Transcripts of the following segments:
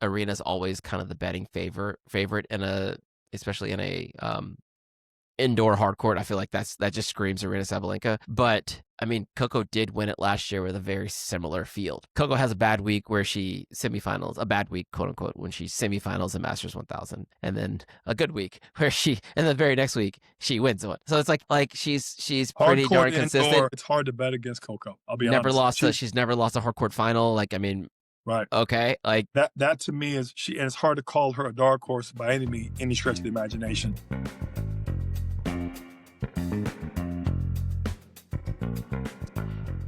Aryna's always kind of the betting favorite especially in a indoor hard court. I feel like that just screams Aryna Sabalenka. But I mean, Coco did win it last year with a very similar field. Coco has a bad week where she semifinals, a bad week, quote unquote, when she semifinals in Masters 1000, and then a good week where and the very next week she wins one. So it's like she's pretty darn consistent. Indoor, it's hard to bet against Coco. I'll be honest. She's never lost a hard court final. Like, I mean, right. Okay. Like that to me is and it's hard to call her a dark horse by any stretch of the imagination.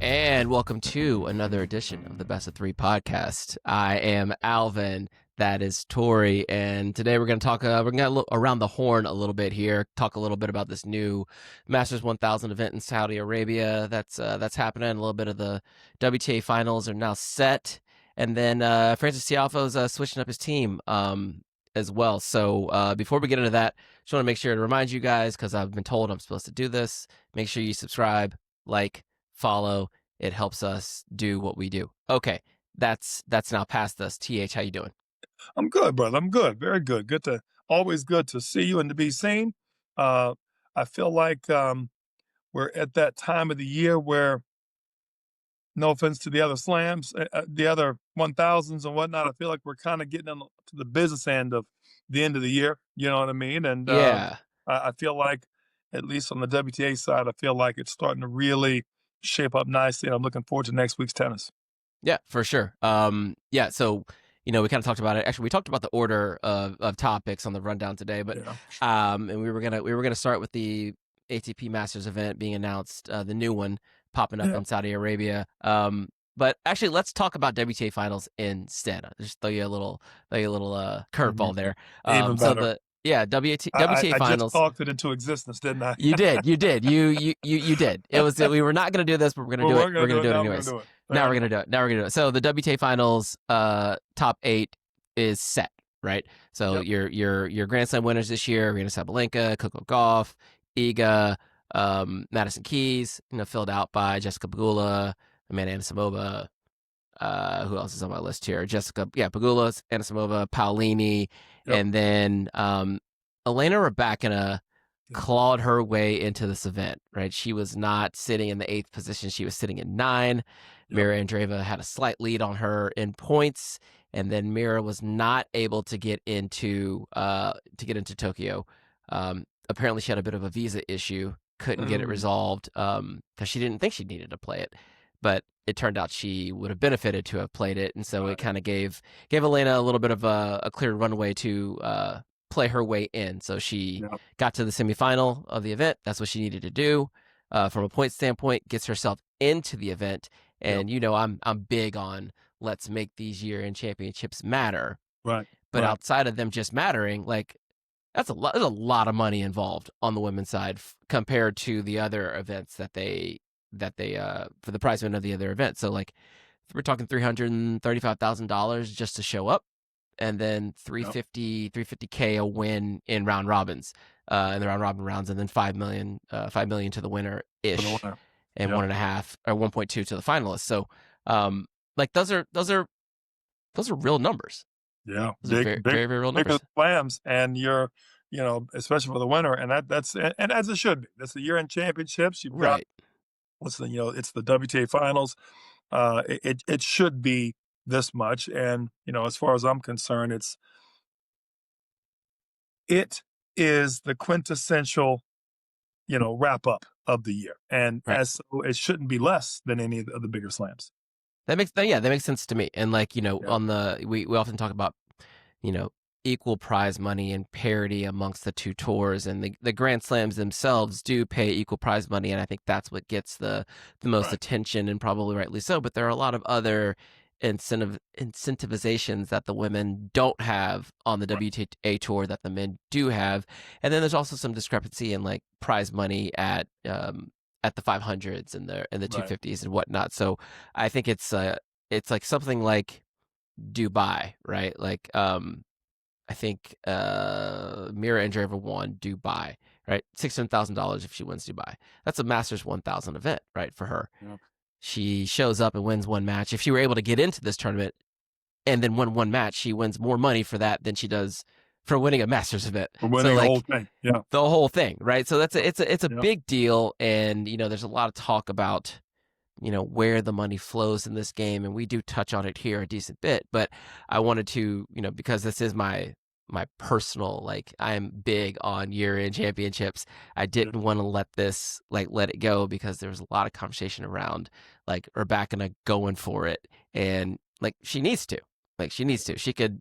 And welcome to another edition of the Best of Three podcast. I am Alvin. That is Torrey. And today we're going to talk, we're going to look around the horn a little bit here, talk a little bit about this new Masters 1000 event in Saudi Arabia. That's happening. A little bit of the WTA Finals are now set. And then Frances Tiafoe is switching up his team as well. So before we get into that, just want to make sure to remind you guys, because I've been told I'm supposed to do this, make sure you subscribe, like, follow. It helps us do what we do. Okay, that's now past us. TH, how you doing? I'm good, brother. I'm good. Very good. Always good to see you and to be seen. I feel like we're at that time of the year where, no offense to the other slams, the other 1000s and whatnot, I feel like we're kind of getting to the business end of the end of the year. You know what I mean? And yeah, I feel like, at least on the WTA side, I feel like it's starting to really shape up nicely. And I'm looking forward to next week's tennis. Yeah, for sure. Yeah, so we kind of talked about it. Actually, we talked about the order of topics on the rundown today, but and we were gonna start with the ATP Masters event being announced, the new one popping up in Saudi Arabia. But actually, let's talk about WTA Finals instead. I'll just throw you a little curveball there. Even better. WTA Finals. I just talked it into existence, didn't I? You did. You did. It was. We were not going to do this, but we're going to do it. We're going to do it anyways. Now we're going to do it. So the WTA Finals top 8 is set, right? So your Grand Slam winners this year: Aryna Sabalenka, Coco Gauff, Iga, Madison Keys. Filled out by Jessica Pegula, Amanda Anisimova. Who else is on my list here? Pegula, Anisimova, Paolini, and then Elena Rybakina clawed her way into this event, right? She was not sitting in the 8th position. She was sitting in 9. Mira Andreeva had a slight lead on her in points, and then Mira was not able to get into Tokyo. Apparently she had a bit of a visa issue, couldn't get it resolved because she didn't think she needed to play it. But it turned out she would have benefited to have played it, and so it kind of gave Elena a little bit of a clear runway to play her way in. So she got to the semifinal of the event. That's what she needed to do from a point standpoint. Gets herself into the event, and I'm big on let's make these year-end championships matter. Right. But outside of them just mattering, like there's a lot of money involved on the women's side compared to the other events that they for the prize win of the other event. So like we're talking $335,000 just to show up, and then $350K a win in round robins, in the round robin rounds, and then $5 million to the winner ish, and 1.5 or 1.2 to the finalists. So like those are real numbers. Yeah, very, very real numbers. Big slams, and you're especially for the winner, and that's as it should be. That's the year-end championships. You've got it's the WTA Finals. It should be this much, and as far as I'm concerned, it is the quintessential wrap up of the year, and as so it shouldn't be less than any of the bigger slams. That makes sense to me. And like on the we often talk about equal prize money and parity amongst the two tours, and the Grand Slams themselves do pay equal prize money, and I think that's what gets the most attention, and probably rightly so. But there are a lot of other incentivizations that the women don't have on the WTA tour that the men do have, and then there's also some discrepancy in like prize money at the 500s and the 250s and whatnot. So I think it's like something like Dubai, right? Like I think Mira Andreeva won Dubai, right? $600,000 if she wins Dubai. That's a Masters 1000 event, right, for her. She shows up and wins one match. If she were able to get into this tournament, and then won one match, she wins more money for that than she does for winning a Masters event. For winning the whole thing, yeah, the whole thing, right? So it's a big deal, and there's a lot of talk about where the money flows in this game, and we do touch on it here a decent bit. But I wanted to, because this is my personal, like, I'm big on year-end championships. I didn't want to let it go, because there was a lot of conversation around like Rybakina going for it, and like she needs to. She could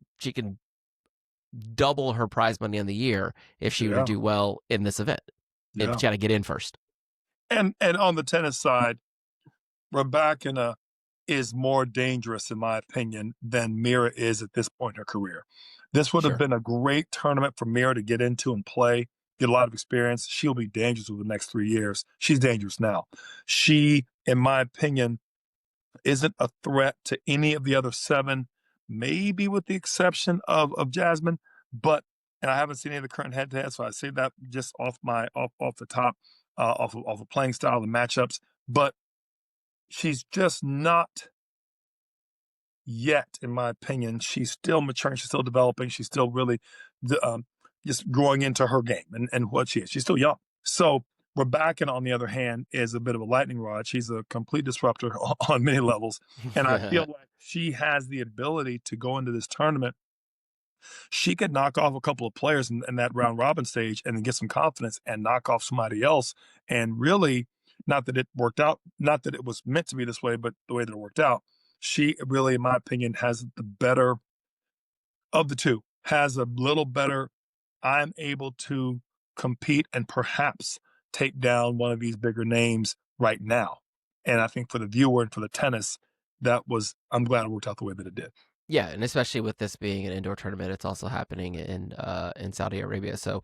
double her prize money on the year if she were to do well in this event. If she got to get in first. And on the tennis side, Rybakina is more dangerous, in my opinion, than Mira is at this point in her career. This would have been a great tournament for Mira to get into and play, get a lot of experience. She'll be dangerous over the next 3 years. She's dangerous now. She, in my opinion, isn't a threat to any of the other 7, maybe with the exception of Jasmine. But, and I haven't seen any of the current head-to-head, so I say that just off the top, off of playing style and matchups. But she's just not yet, in my opinion. She's still maturing. She's still developing. She's still really just growing into her game and what she is. She's still young. So Rybakina, on the other hand, is a bit of a lightning rod. She's a complete disruptor on many levels. And I feel like she has the ability to go into this tournament. She could knock off a couple of players in that round robin stage and then get some confidence and knock off somebody else. And really, not that it worked out, not that it was meant to be this way, but the way that it worked out, she really, in my opinion, has the better of the two, has a little better. I'm able to compete and perhaps take down one of these bigger names right now. And I think for the viewer and for the tennis, I'm glad it worked out the way that it did. Yeah, and especially with this being an indoor tournament, it's also happening in Saudi Arabia. So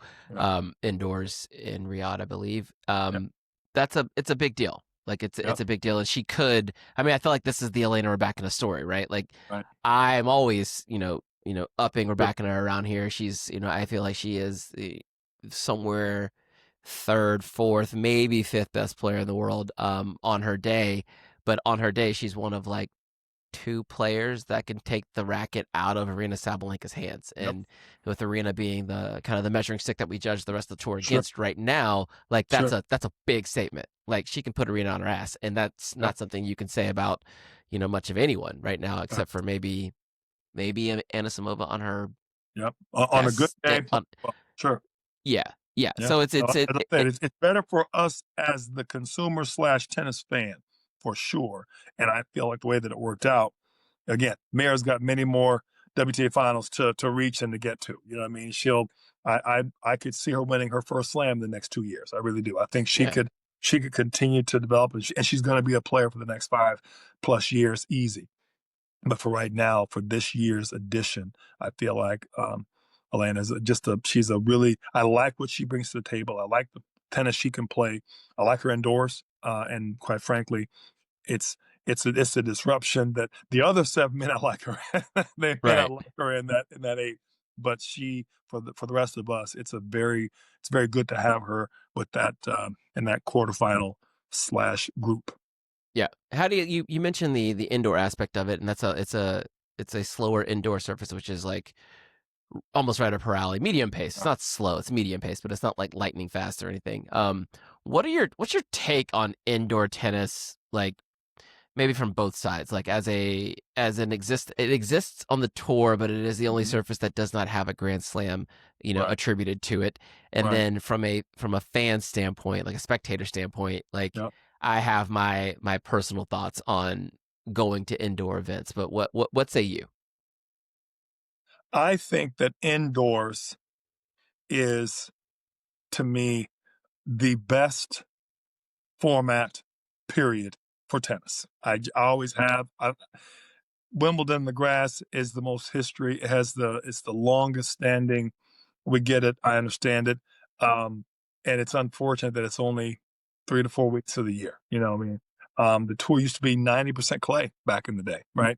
indoors in Riyadh, I believe. It's a big deal. Like it's a big deal. And she could, I feel like this is the Elena Rybakina story, right? Like I'm always, upping Rybakina around here. She's, I feel like she is somewhere 3rd, 4th, maybe 5th best player in the world on her day. But on her day, she's one of like 2 players that can take the racket out of Aryna Sabalenka's hands. And with Aryna being the kind of the measuring stick that we judge the rest of the tour against right now, like that's a big statement. Like she can put Aryna on her ass, and that's not something you can say about, much of anyone right now, except for maybe Anisimova on her on a good day. Yeah. So it's better for us as the consumer / tennis fan, for sure. And I feel like the way that it worked out, again, Mira's got many more WTA finals to reach and to get to. You know what I mean? I could see her winning her first slam the next 2 years. I really do. I think she could continue to develop, and she's going to be a player for the next 5+ years, easy. But for right now, for this year's edition, I feel like Elena's she's a really, I like what she brings to the table. I like the tennis she can play. I like her indoors. And quite frankly, it's a disruption that the other 7 men I like her. They may not like her in that 8, but she, for the rest of us, it's very good to have her with that in that quarterfinal / group. Yeah. How do you mentioned the indoor aspect of it, and it's a slower indoor surface, which is like almost right up her alley. Medium pace. It's not slow, it's medium pace, but it's not like lightning fast or anything. What's your take on indoor tennis, like maybe from both sides? Like it exists on the tour, but it is the only surface that does not have a Grand Slam, attributed to it. And then from a fan standpoint, like a spectator standpoint, like I have my personal thoughts on going to indoor events, but what say you? I think that indoors is, to me, the best format, period, for tennis. I always have. Wimbledon, the grass is the most history. It's the longest standing. We get it. I understand it. And it's unfortunate that it's only 3 to 4 weeks of the year. You know what I mean? The tour used to be 90% clay back in the day, right?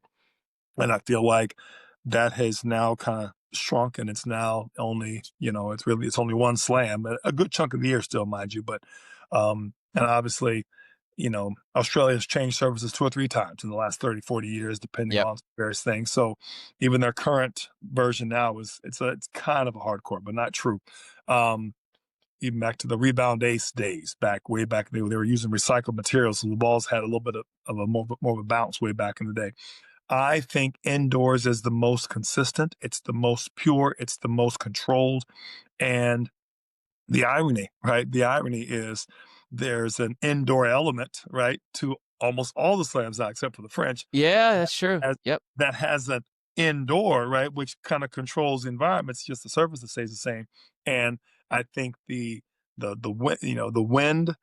And I feel like that has now kind of shrunk, and it's now only, it's only one slam, a good chunk of the year still, mind you. But, and obviously, Australia's changed services 2 or 3 times in the last 30, 40 years, depending Yep. on various things. So even their current version now it's kind of a hardcore, but not true. Even back to the rebound ace days, way back, they were using recycled materials, so the balls had a little bit of a more of a bounce way back in the day. I think indoors is the most consistent. It's the most pure. It's the most controlled. And the irony, right? The irony is there's an indoor element, right, to almost all the slams now, except for the French. Yeah, that's true. Yep. That has an indoor, right, which kind of controls the environment. It's just the surface that stays the same. And I think the wind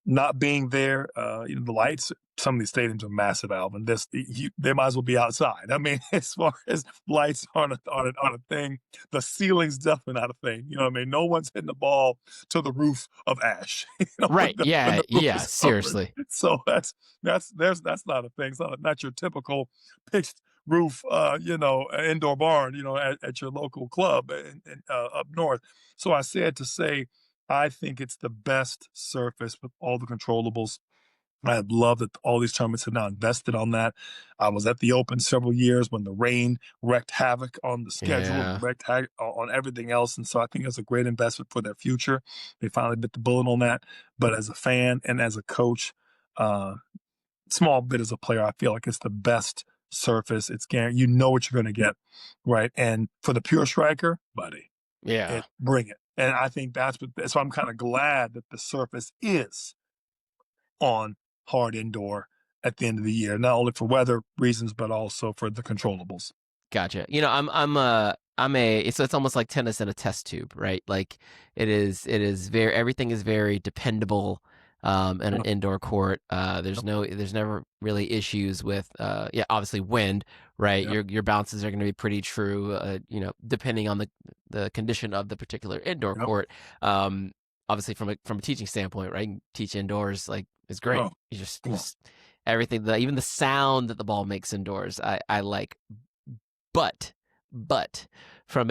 not being there, the lights. Some of these stadiums are massive, Alvin. They might as well be outside. I mean, as far as lights on a thing, the ceiling's definitely not a thing. You know what I mean? No one's hitting the ball to the roof of ash. Right. Yeah. Seriously. So that's not a thing. It's not your typical pitched roof, indoor barn, at your local club up north. So I said to say, I think it's the best surface with all the controllables. I love that all these tournaments have now invested on that. I was at the Open several years when the rain wreaked havoc on the schedule, wreaked havoc on everything else. And so I think it's a great investment for their future. They finally bit the bullet on that. But as a fan and as a coach, small bit as a player, I feel like it's the best surface. It's guaranteed. You know what you're going to get, right? And for the pure striker, buddy, bring it. And I think so I'm kind of glad that the surface is on hard indoor at the end of the year, not only for weather reasons, but also for the controllables. Gotcha. It's almost like tennis in a test tube, right? Like everything is very dependable in an indoor court. There's never really issues with obviously wind, right? Your bounces are going to be pretty true, depending on the condition of the particular indoor court. Obviously from a teaching standpoint, right? You teach indoors, like, it's great. You just everything, even the sound that the ball makes indoors, I like. But from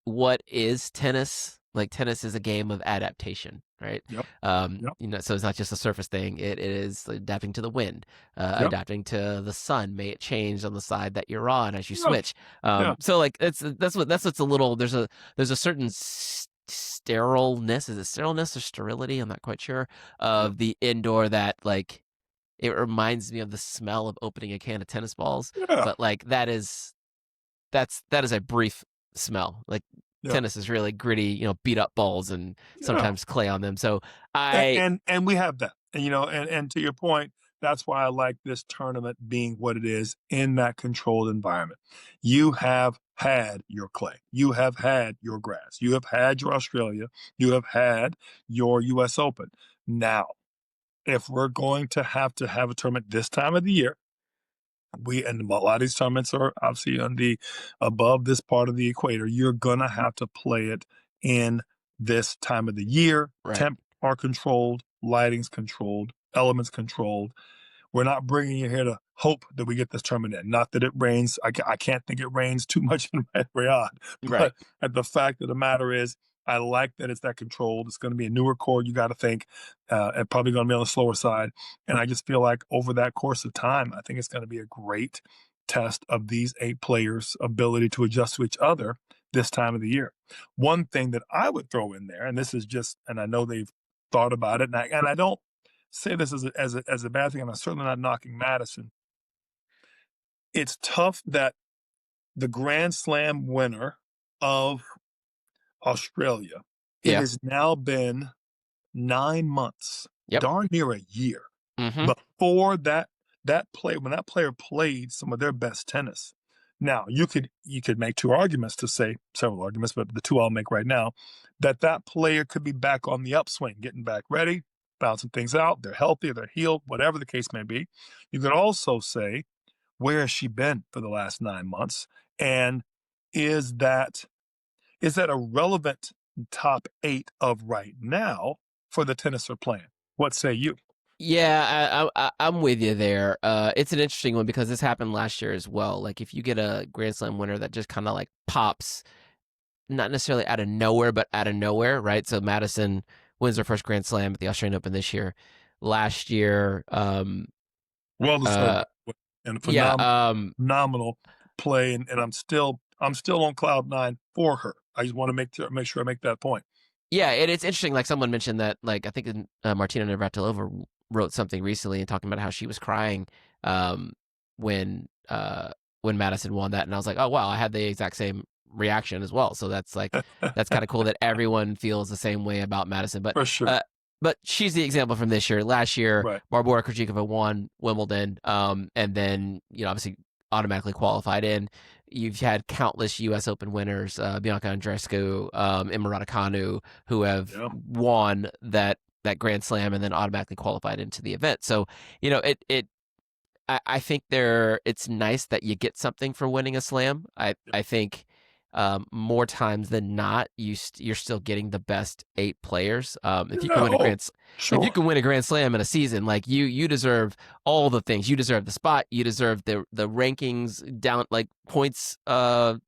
what is tennis? Like, tennis is a game of adaptation, right? So it's not just a surface thing. It is adapting to the wind, adapting to the sun. May it change on the side that you're on as you switch. So like that's what's a little. There's a certain sterileness. Is it sterileness or sterility? I'm not quite sure of the indoor that, like, it reminds me of the smell of opening a can of tennis balls. But like that is a brief smell. Like tennis is really gritty, beat up balls and sometimes clay on them. So and we have that, and to your point, that's why I like this tournament being what it is in that controlled environment. You have had your clay, you have had your grass, you have had your Australia, you have had your US Open. Now, if we're going to have a tournament this time of the year, and a lot of these tournaments are obviously above this part of the equator, you're gonna have to play it in this time of the year. Right. Temp are controlled, lighting's controlled, elements controlled. We're not bringing you here to hope that we get this tournament in. Not that it rains. I can't think it rains too much in Riyadh. But the fact of the matter is, I like that it's that controlled. It's going to be a newer court, you got to think, and probably going to be on the slower side. And I just feel like over that course of time, I think it's going to be a great test of these 8 players' ability to adjust to each other this time of the year. One thing that I would throw in there, and this is just, and I know they've thought about it, and I don't say this as a bad thing, and I'm certainly not knocking Madison. It's tough that the Grand Slam winner of Australia, it has now been 9 months, darn near a year, before that player played some of their best tennis. Now, you could make several arguments, but the two I'll make right now, that player could be back on the upswing, getting back ready, bouncing things out. They're healthy, they're healed, whatever the case may be. You could also say, where has she been for the last 9 months? And is that a relevant top 8 of right now for the tennis they're playing? What say you? Yeah, I'm with you there. It's an interesting one because this happened last year as well. Like, if you get a Grand Slam winner that just kind of like pops, not necessarily out of nowhere, but out of nowhere, right? So Madison wins her first Grand Slam at the Australian Open this year. last year. Well deserved and Yeah. phenomenal play, and I'm still on cloud 9 for her. I just want to make sure I make that point. Yeah, and it's interesting. Like someone mentioned that, like I think Martina Navratilova wrote something recently and talking about how she was crying when Madison won that, and I was like, oh wow, I had the exact same reaction as well. So that's like that's kind of cool that everyone feels the same way about Madison. But for sure. But she's the example from this year. Last year, right. Barbora Krejcikova won Wimbledon, and then obviously automatically qualified in. You've had countless U.S. Open winners, Bianca Andreescu, Emma Raducanu, who have won that Grand Slam and then automatically qualified into the event. So I think it's nice that you get something for winning a slam. I think more times than not, you're still getting the best 8 players. If you can win a if you can win a Grand Slam in a season, like you deserve all the things. You deserve the spot. You deserve the rankings down, like points. The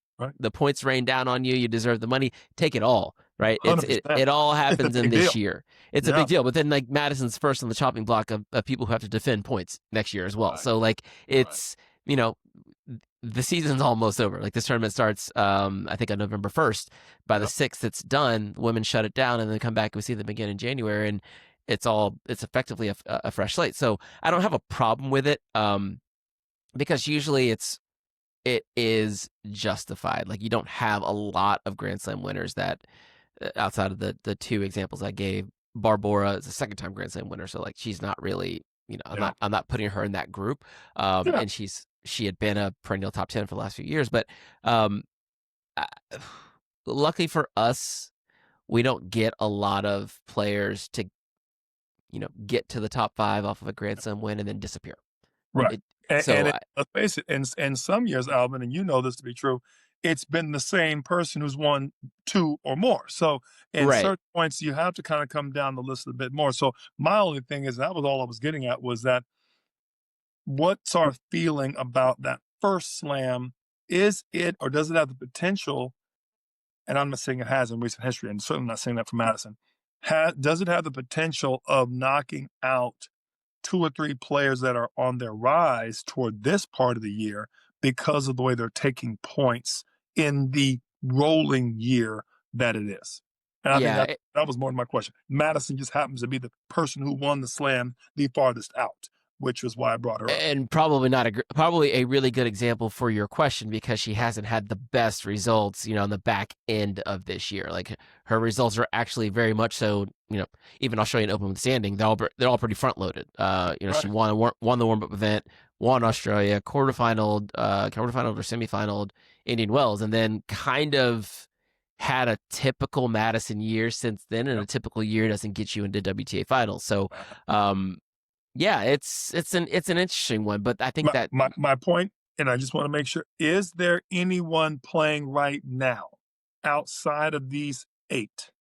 points rain down on you. You deserve the money. Take it all. Right. It all happens in this year. It's a big deal. But then like Madison's first on the chopping block of people who have to defend points next year as well. Right. So like it's the season's almost over. Like this tournament starts, I think on November 1st. By the 6th, it's done. Women shut it down, and then come back. We see them again in January, and it's effectively a fresh slate. So I don't have a problem with it, because usually it is justified. Like you don't have a lot of Grand Slam winners that, outside of the 2 examples I gave. Barbora is a second-time Grand Slam winner, so like she's not really, I'm not putting her in that group. And she had been a perennial top 10 for the last few years, but luckily for us, we don't get a lot of players to, get to the top 5 off of a Grand Slam win and then disappear. Right. Let's face it, in some years, Alvin, and you know this to be true, it's been the same person who's won 2 or more. So in certain points, you have to kind of come down the list a bit more. So my only thing is, that was all I was getting at, was that what's our feeling about that first slam? Is it, or does it have the potential, and I'm not saying it has in recent history, and certainly not saying that for Madison, does it have the potential of knocking out 2 or 3 players that are on their rise toward this part of the year because of the way they're taking points in the rolling year that it is? And I think that was more than my question. Madison just happens to be the person who won the slam the farthest out, which was why I brought her up. And probably probably a really good example for your question, because she hasn't had the best results, on the back end of this year. Like her results are actually very much so, even Australian Open standing, they're all pretty front loaded. She won the warm up event, won Australia, quarterfinal or semifinal Indian Wells, and then kind of had a typical Madison year since then, and a typical year doesn't get you into WTA Finals. So, yeah, it's an interesting one, but I think that my point, and I just want to make sure, is there anyone playing right now outside of these 8?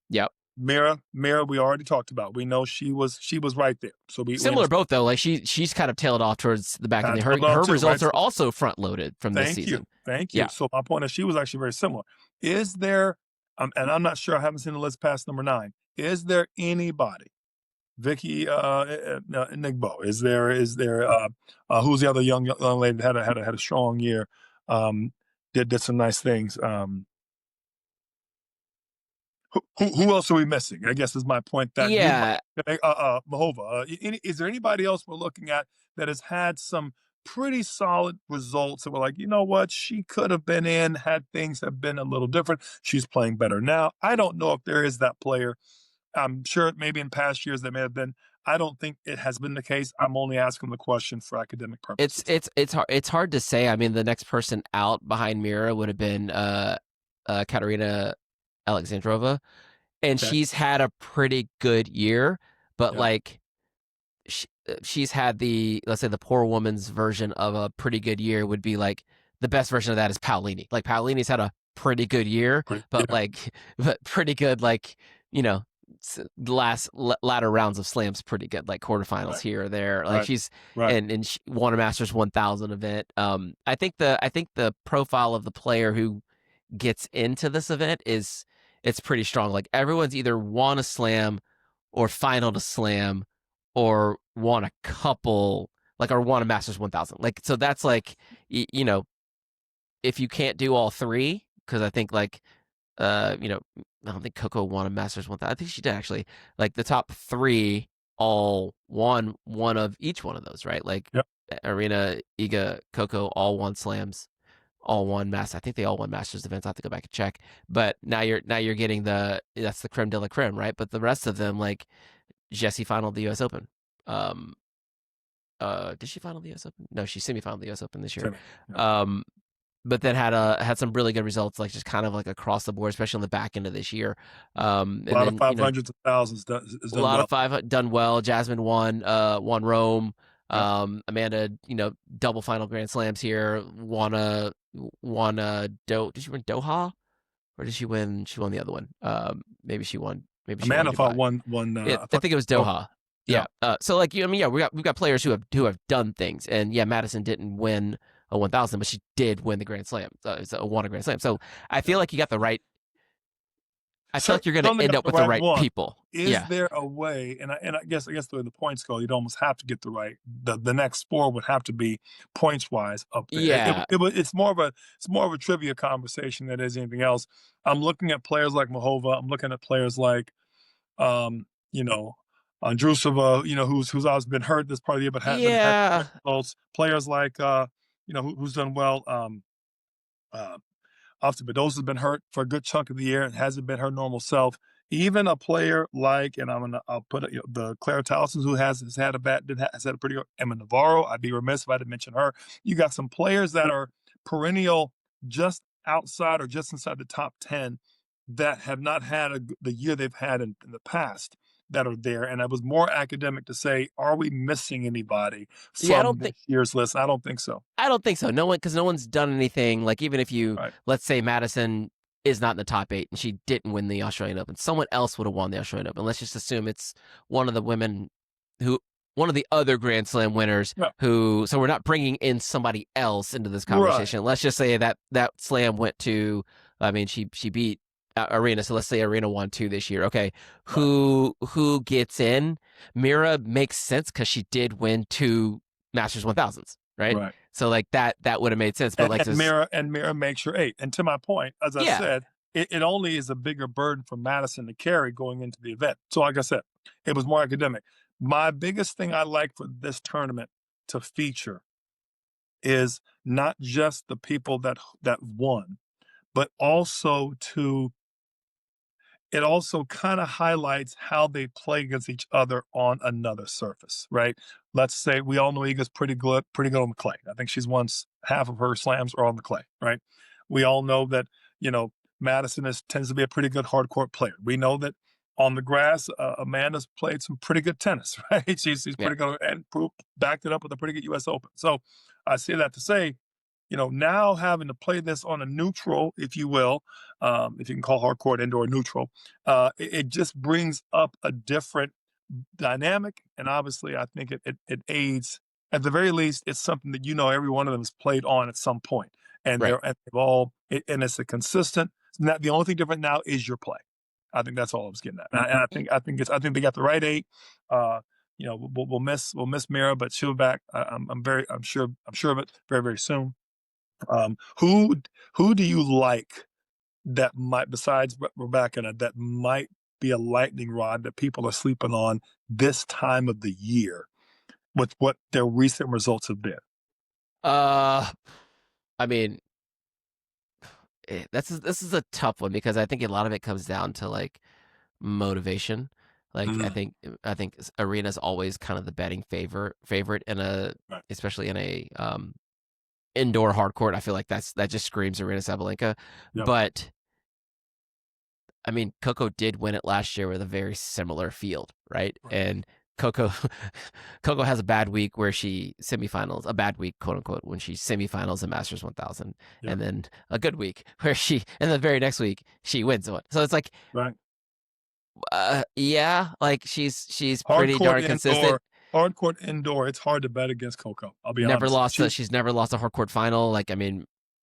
Yep. Mira, we already talked about. We know she was right there. So similar both though. Like she's kind of tailed off towards the back of the. Her results are also front loaded from this season. Thank you. Yeah. So my point is, she was actually very similar. Is there, and I'm not sure, I haven't seen the list past number 9. Is there anybody? Vicky Nigbo. Is there who's the other young lady that had a strong year? Did some nice things. Who else are we missing? I guess is my point. That Mahova. Is there anybody else we're looking at that has had some pretty solid results that we're like, you know what, she could have been in had things have been a little different. She's playing better now. I don't know if there is that player. I'm sure maybe in past years there may have been. I don't think it has been the case. I'm only asking the question for academic purposes. It's hard to say. I mean, the next person out behind Mira would have been Katerina Alexandrova, and she's had a pretty good year, but like she's had let's say the poor woman's version of a pretty good year would be like the best version of that is Paolini. Like Paolini's had a pretty good year, but pretty good, like, the latter rounds of slams pretty good, like quarterfinals here or there. Like she's and she won a Masters 1000 event. I think the profile of the player who gets into this event it's pretty strong. Like everyone's either won a slam or final to slam or won a couple, like, or won a Masters 1000. Like, so that's like, you know, if you can't do all three, because I think like, you know, I don't think Coco won a Masters 1000. I think she did actually. Like the top three all won one of each one of those, right? Like Yep. Aryna, Iga, Coco all won slams, all won Masters. I think they all won Masters events. I have to go back and check. But now you're getting that's the creme de la creme, right? But the rest of them, like Jessie finaled the U.S. Open. Did she final the U.S. Open? No, she semifinaled the U.S. Open this year. Yeah. But then had some really good results, like just kind of like across the board, especially on the back end of this year. And a lot then, of 500s and thousands a lot of five done well. Jasmine won Rome. Yep. Amanda, double final Grand Slams here. Did she win Doha, or did she win? She won the other one. Maybe she won. Maybe she Amanda won won. I think it was Doha. Yeah. So like, we've got players who have done things, and Madison didn't win a 1000, but she did win the Grand Slam. Won a Grand Slam. So I feel like you got the right. I feel like you're going to end up with the right people. Is there a way? And I guess the way the points go, you'd almost have to get the right. The next four would have to be points wise up there. Yeah. It's more of a trivia conversation than it is anything else. I'm looking at players like Mahova. I'm looking at players like, Andreeva, who's always been hurt this part of the year, but had results. Players like, who's done well. Obviously, Bedosa's been hurt for a good chunk of the year and hasn't been her normal self. Even a player like, and I'll put it, the Claire Towson, who has had a pretty good. Emma Navarro. I'd be remiss if I didn't mention her. You got some players that are perennial, just outside or just inside the top 10, that have not had the year they've had in the past, that are there. And it was more academic to say, are we missing anybody from this year's list? I don't think so. I don't think so. No one, because no one's done anything. Like, even if you, let's say Madison is not in the top 8 and she didn't win the Australian Open, someone else would have won the Australian Open. Let's just assume it's one of the other Grand Slam winners so we're not bringing in somebody else into this conversation. Right. Let's just say that slam went to, she beat Aryna, so let's say Aryna won 2 this year. Okay, who gets in? Mira makes sense because she did win 2 Masters 1000s, right? So like that would have made sense. But Mira makes your 8. And to my point, as I said, it only is a bigger burden for Madison to carry going into the event. So like I said, it was more academic. My biggest thing I like for this tournament to feature is not just the people that won, but also it also kind of highlights how they play against each other on another surface, right? Let's say we all know Iga's pretty good on the clay. I think she's won half of her slams are on the clay, right? We all know that, Madison tends to be a pretty good hard court player. We know that on the grass, Amanda's played some pretty good tennis, right? She's pretty good and backed it up with a pretty good U.S. Open. So I say that to say, now having to play this on a neutral, if you will, if you can call hard court indoor neutral, it just brings up a different dynamic. And obviously, I think it aids. At the very least, it's something that every one of them has played on at some point, and they've all and it's a consistent. The only thing different now is your play. I think that's all I was getting at. And I think they got the right 8. We'll miss Mira, but she'll be back. I'm sure of it very, very soon. Who do you like that might, besides Rybakina, that might be a lightning rod that people are sleeping on this time of the year with what their recent results have been? This is a tough one because I think a lot of it comes down to like motivation. Like I think Aryna's always kind of the betting favorite in especially in a indoor hard court. I feel like that just screams Aryna Sabalenka. Yep. But Coco did win it last year with a very similar field, right? And Coco has a bad week where she semifinals, a bad week, quote unquote, when she semifinals in Masters 1000, and then a good week where and the very next week she wins one. So it's like, like she's pretty darn consistent. Hard court indoor, it's hard to bet against Coco. I'll be honest. She's never lost a hard court final. Like,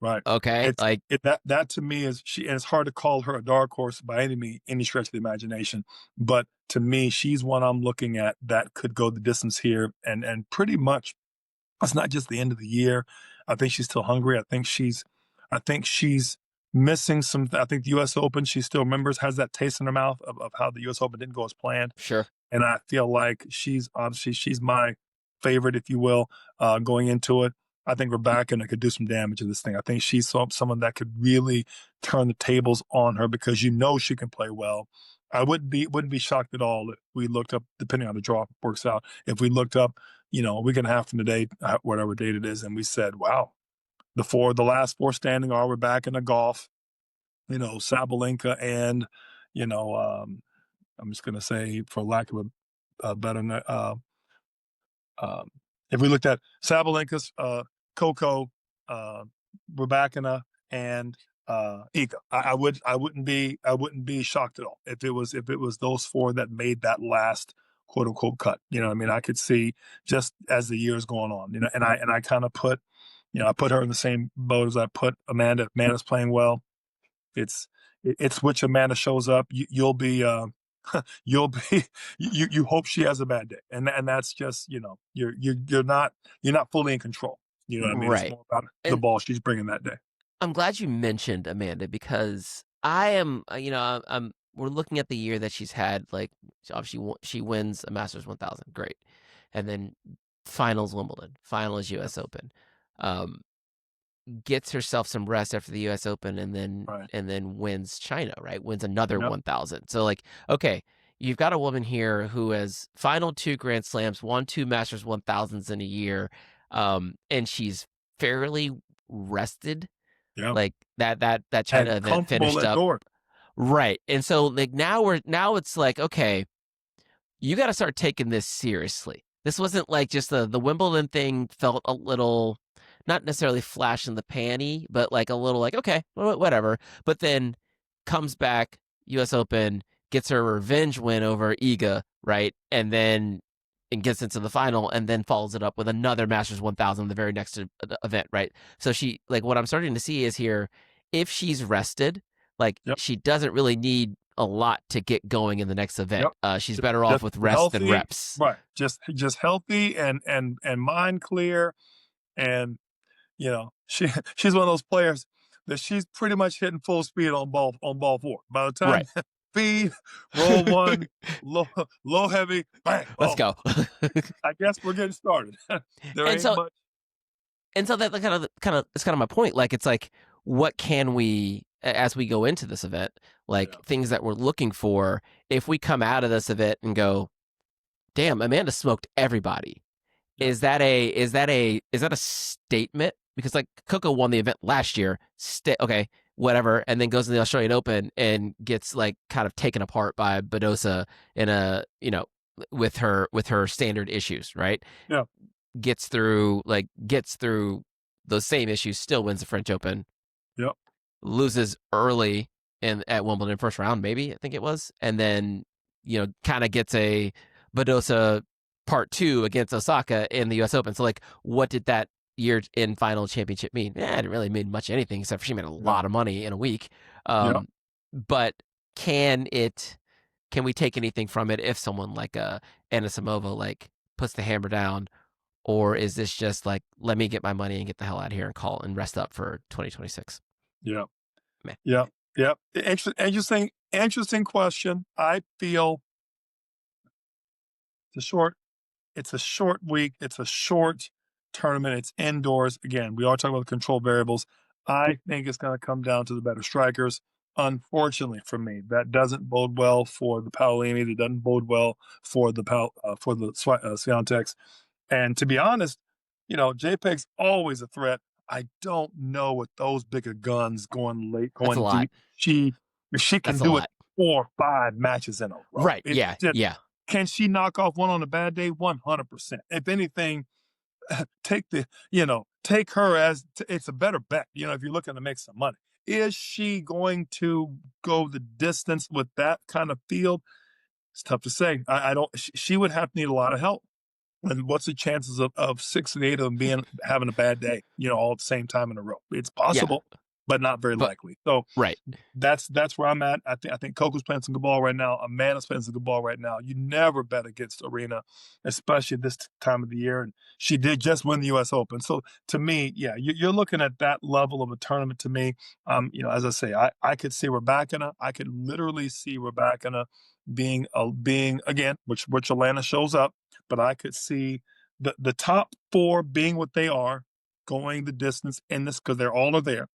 Right. Okay, It's that to me is and it's hard to call her a dark horse by any stretch of the imagination. But to me, she's one I'm looking at that could go the distance here, and pretty much it's not just the end of the year. I think she's still hungry. I think she's missing some. I think the U.S. Open, she still remembers, has that taste in her mouth of how the U.S. Open didn't go as planned. sure. And I feel like she's my favorite, if you will, going into it. I think Rybakina could do some damage to this thing. I think she's someone that could really turn the tables on her because she can play well. I wouldn't be shocked at all if we looked up, depending on the draw works out, if we looked up, a week and a half from today, whatever date it is, and we said, wow, the last four standing are Rybakina, Gauff, Sabalenka, and I'm just going to say, for lack of a better, if we looked at Sabalenka's, Coco, Rybakina, and Iga, I wouldn't be shocked at all if it was those four that made that last quote unquote cut. You know what I mean? I could see just as the years going on, and I kind of put, I put her in the same boat as I put Amanda. Amanda's playing well. It's which Amanda shows up. You'll be you'll be you hope she has a bad day, and that's just you're not fully in control. You know what I mean? It's Right. more about the ball she's bringing that day. I'm glad you mentioned Amanda because I am, we're looking at the year that she's had. Like, obviously, she wins a Masters 1000, great, and then finals Wimbledon, finals U.S. Open, gets herself some rest after the U.S. Open, and then wins China, right? Wins another 1000. So, like, okay, you've got a woman here who has final 2 Grand Slams, won 2 Masters 1000s in a year, and she's fairly rested. Yeah, Like that China and event finished up. Door. Right. And so like now it's like, okay, you got to start taking this seriously. This wasn't like just the Wimbledon thing felt a little, not necessarily flash in the panty, but like a little like, okay, whatever. But then comes back, US Open, gets her revenge win over Iga, right? And gets into the final and then follows it up with another Masters 1000 the very next event, right? So she, like, what I'm starting to see is here, if she's rested, like, she doesn't really need a lot to get going in the next event. She's better off with rest than reps. Right. Just healthy and mind clear. And, she's one of those players that she's pretty much hitting full speed on ball 4. By the time speed, roll one, low heavy, bang. Let's go. I guess we're getting started. Ain't much. And so that kind of it's kind of my point. Like, it's like, what can we, as we go into this event, like things that we're looking for, if we come out of this event and go, damn, Amanda smoked everybody. Is that a statement? Because like Coco won the event last year. Okay, whatever, and then goes to the Australian Open and gets like kind of taken apart by Badosa in a, with her standard issues, right? Yeah. Gets through those same issues, still wins the French Open. Yep. Loses early at Wimbledon first round, maybe, I think it was, and then kind of gets a Badosa part 2 against Osaka in the U.S. Open. So like, what did that year in final championship mean? It didn't really mean much anything except for she made a lot of money in a week. But can we take anything from it if someone like Anisimova like puts the hammer down, or is this just like, let me get my money and get the hell out of here and call and rest up for 2026? Yeah. Man. Yeah. Yeah. Interesting question. I feel it's a short week. It's a short tournament. It's indoors. Again, we are talking about the control variables. I think it's going to come down to the better strikers. Unfortunately for me, that doesn't bode well for the Paolini. That doesn't bode well for the Swiatek's. And to be honest, JPEG's always a threat. I don't know with those bigger guns going late, going deep. She can do it 4 or 5 matches in a row. Right. Yeah. Can she knock off one on a bad day? 100%. If anything, take her as it's a better bet. If you're looking to make some money, is she going to go the distance with that kind of field? It's tough to say. I don't. She would have to need a lot of help. And what's the chances of 6 and 8 of them having a bad day, all at the same time in a row? It's possible, but not very likely. So right. That's where I'm at. I think Coco's playing some good ball right now. Amanda's playing some good ball right now. You never bet against Aryna, especially this time of the year. And she did just win the U.S. Open. So to me, yeah, you're looking at that level of a tournament. To me, as I say, I could see Rybakina. I could literally see Rybakina being again, which Elena shows up, but I could see the top 4 being what they are, going the distance in this because they're all there.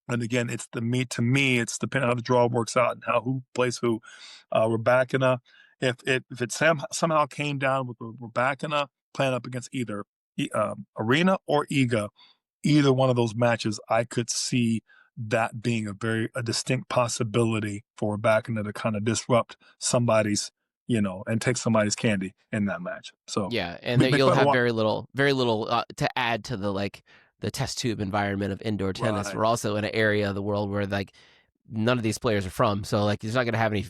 And again, it's to me, it's depending on how the draw works out and who plays who. Rybakina, if it somehow came down with Rybakina playing up against either Aryna or Iga, either one of those matches, I could see that being a distinct possibility for Rybakina to kind of disrupt somebody's, and take somebody's candy in that match. So yeah, and you'll have very little to add to the test tube environment of indoor tennis. Right. We're also in an area of the world where none of these players are from, so there's not going to have any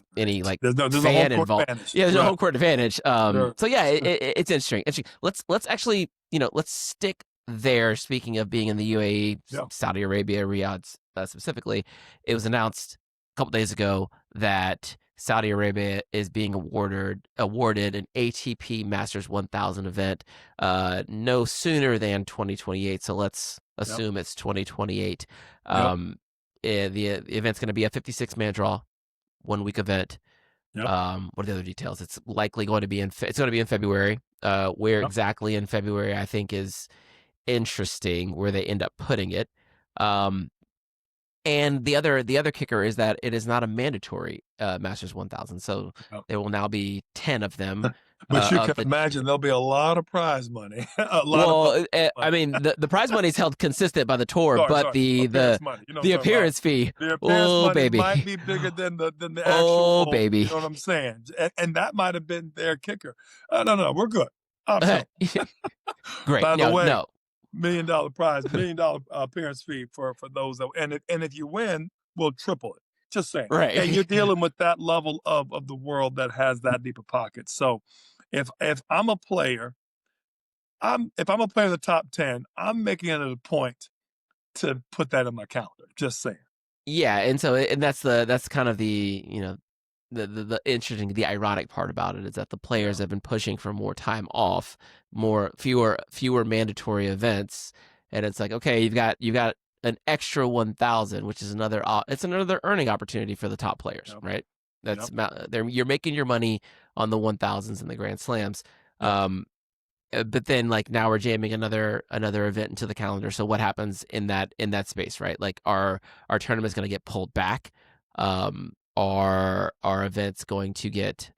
there's fan involved. Yeah, there's no home court advantage. Sure. So yeah, it's interesting. Let's actually let's stick there. Speaking of being in the UAE, Saudi Arabia, Riyadh specifically, it was announced a couple days ago that Saudi Arabia is being awarded an ATP Masters 1000 event no sooner than 2028. So let's assume it's 2028. The event's going to be a 56-man draw, 1-week event. What are the other details? It's likely going to be in February. Where exactly in February, I think, is interesting where they end up putting it. And the other kicker is that it is not a mandatory Masters 1000, so there will now be 10 of them. But you can imagine there'll be a lot of prize money. I mean, the prize money is held consistent by the tour, but the appearance fee, the appearance money baby, might be bigger than the actual. Baby, you know what I'm saying? And that might have been their kicker. No, we're good. Great. By the way, no. $1 million prize, $1 million appearance fee for those and if you win, we'll triple it. Just saying. Right. And you're dealing with that level of the world that has that deep of pockets. So if I'm a player, if I'm a player in the top 10, I'm making it a point to put that in my calendar. Just saying. Yeah, and that's kind of the the interesting, the ironic part about it is that the players have been pushing for more time off, fewer mandatory events, and it's okay, you've got an extra 1000, which is another earning opportunity for the top players, right? That's you're making your money on the 1000s and the Grand Slams. But then now we're jamming another event into the calendar. So what happens in that space, right? Our tournament's going to get pulled back. Are events going to get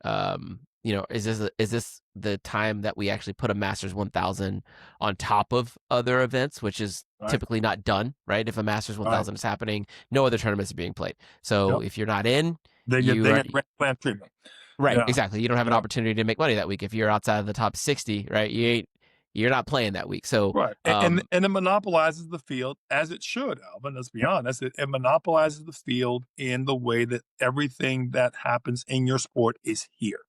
is this the time that we actually put a Masters 1000 on top of other events, which is typically not done, right? If a Masters 1000 is happening, no other tournaments are being played. So if you're not in, they get Grand Slam treatment. Right, exactly. You don't have an opportunity to make money that week if you're outside of the top 60, right? You're not playing that week. So and it monopolizes the field, as it should, Alvin. Let's be honest. It monopolizes the field in the way that everything that happens in your sport is here.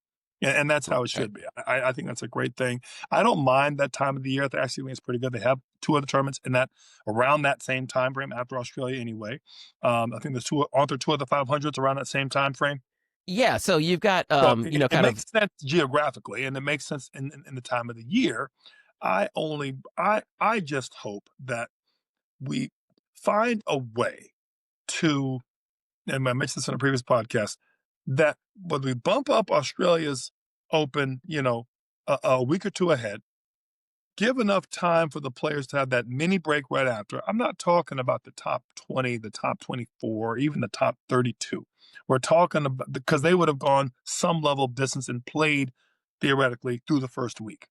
And that's how it should be. I think that's a great thing. I don't mind that time of the year. I actually think it's pretty good. They have 2 other tournaments in that around that same time frame after Australia anyway. I think there's 2 other 500s around that same time frame. Yeah, so you've got it makes sense geographically, and it makes sense in the time of the year. I just hope that we find a way to, and I mentioned this in a previous podcast, that when we bump up Australia's Open, a week or 2 ahead, give enough time for the players to have that mini break right after. I'm not talking about the top 20, the top 24, even the top 32. We're talking about, because they would have gone some level of distance and played theoretically through the first week,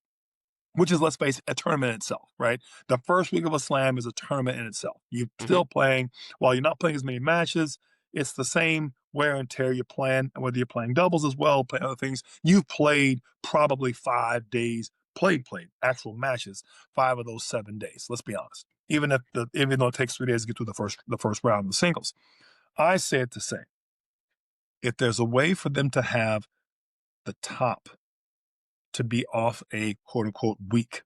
which is, let's face it, a tournament in itself, right? The first week of a slam is a tournament in itself. You're still playing, while you're not playing as many matches, it's the same wear and tear you're playing, and whether you're playing doubles as well, playing other things, you've played probably 5 days, played actual matches 5 of those 7 days. Let's be honest. Even though it takes 3 days to get through the first round of the singles, I say it to say, if there's a way for them to have the top to be off a quote unquote week.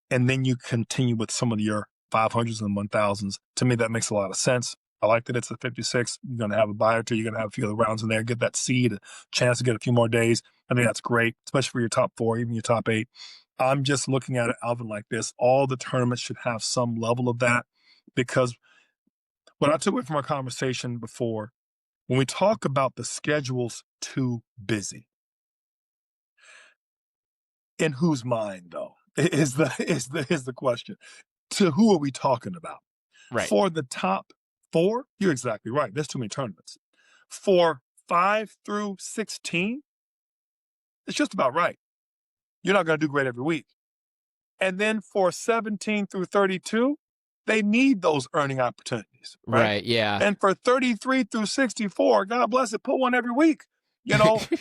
And then you continue with some of your 500s and 1000s. To me, that makes a lot of sense. I like that it's a 56. You're going to have a buy or two. You're going to have a few other rounds in there, get that seed, a chance to get a few more days. I think that's great, especially for your top 4, even your top 8. I'm just looking at it, Alvin, like this. All the tournaments should have some level of that, because what I took away from our conversation before, when we talk about the schedule's too busy, in whose mind, though, is the question. To who are we talking about? Right. For the top 4, you're exactly right. There's too many tournaments. For 5 through 16, it's just about right. You're not going to do great every week. And then for 17 through 32, they need those earning opportunities. Right. Yeah. And for 33 through 64, God bless it, put one every week,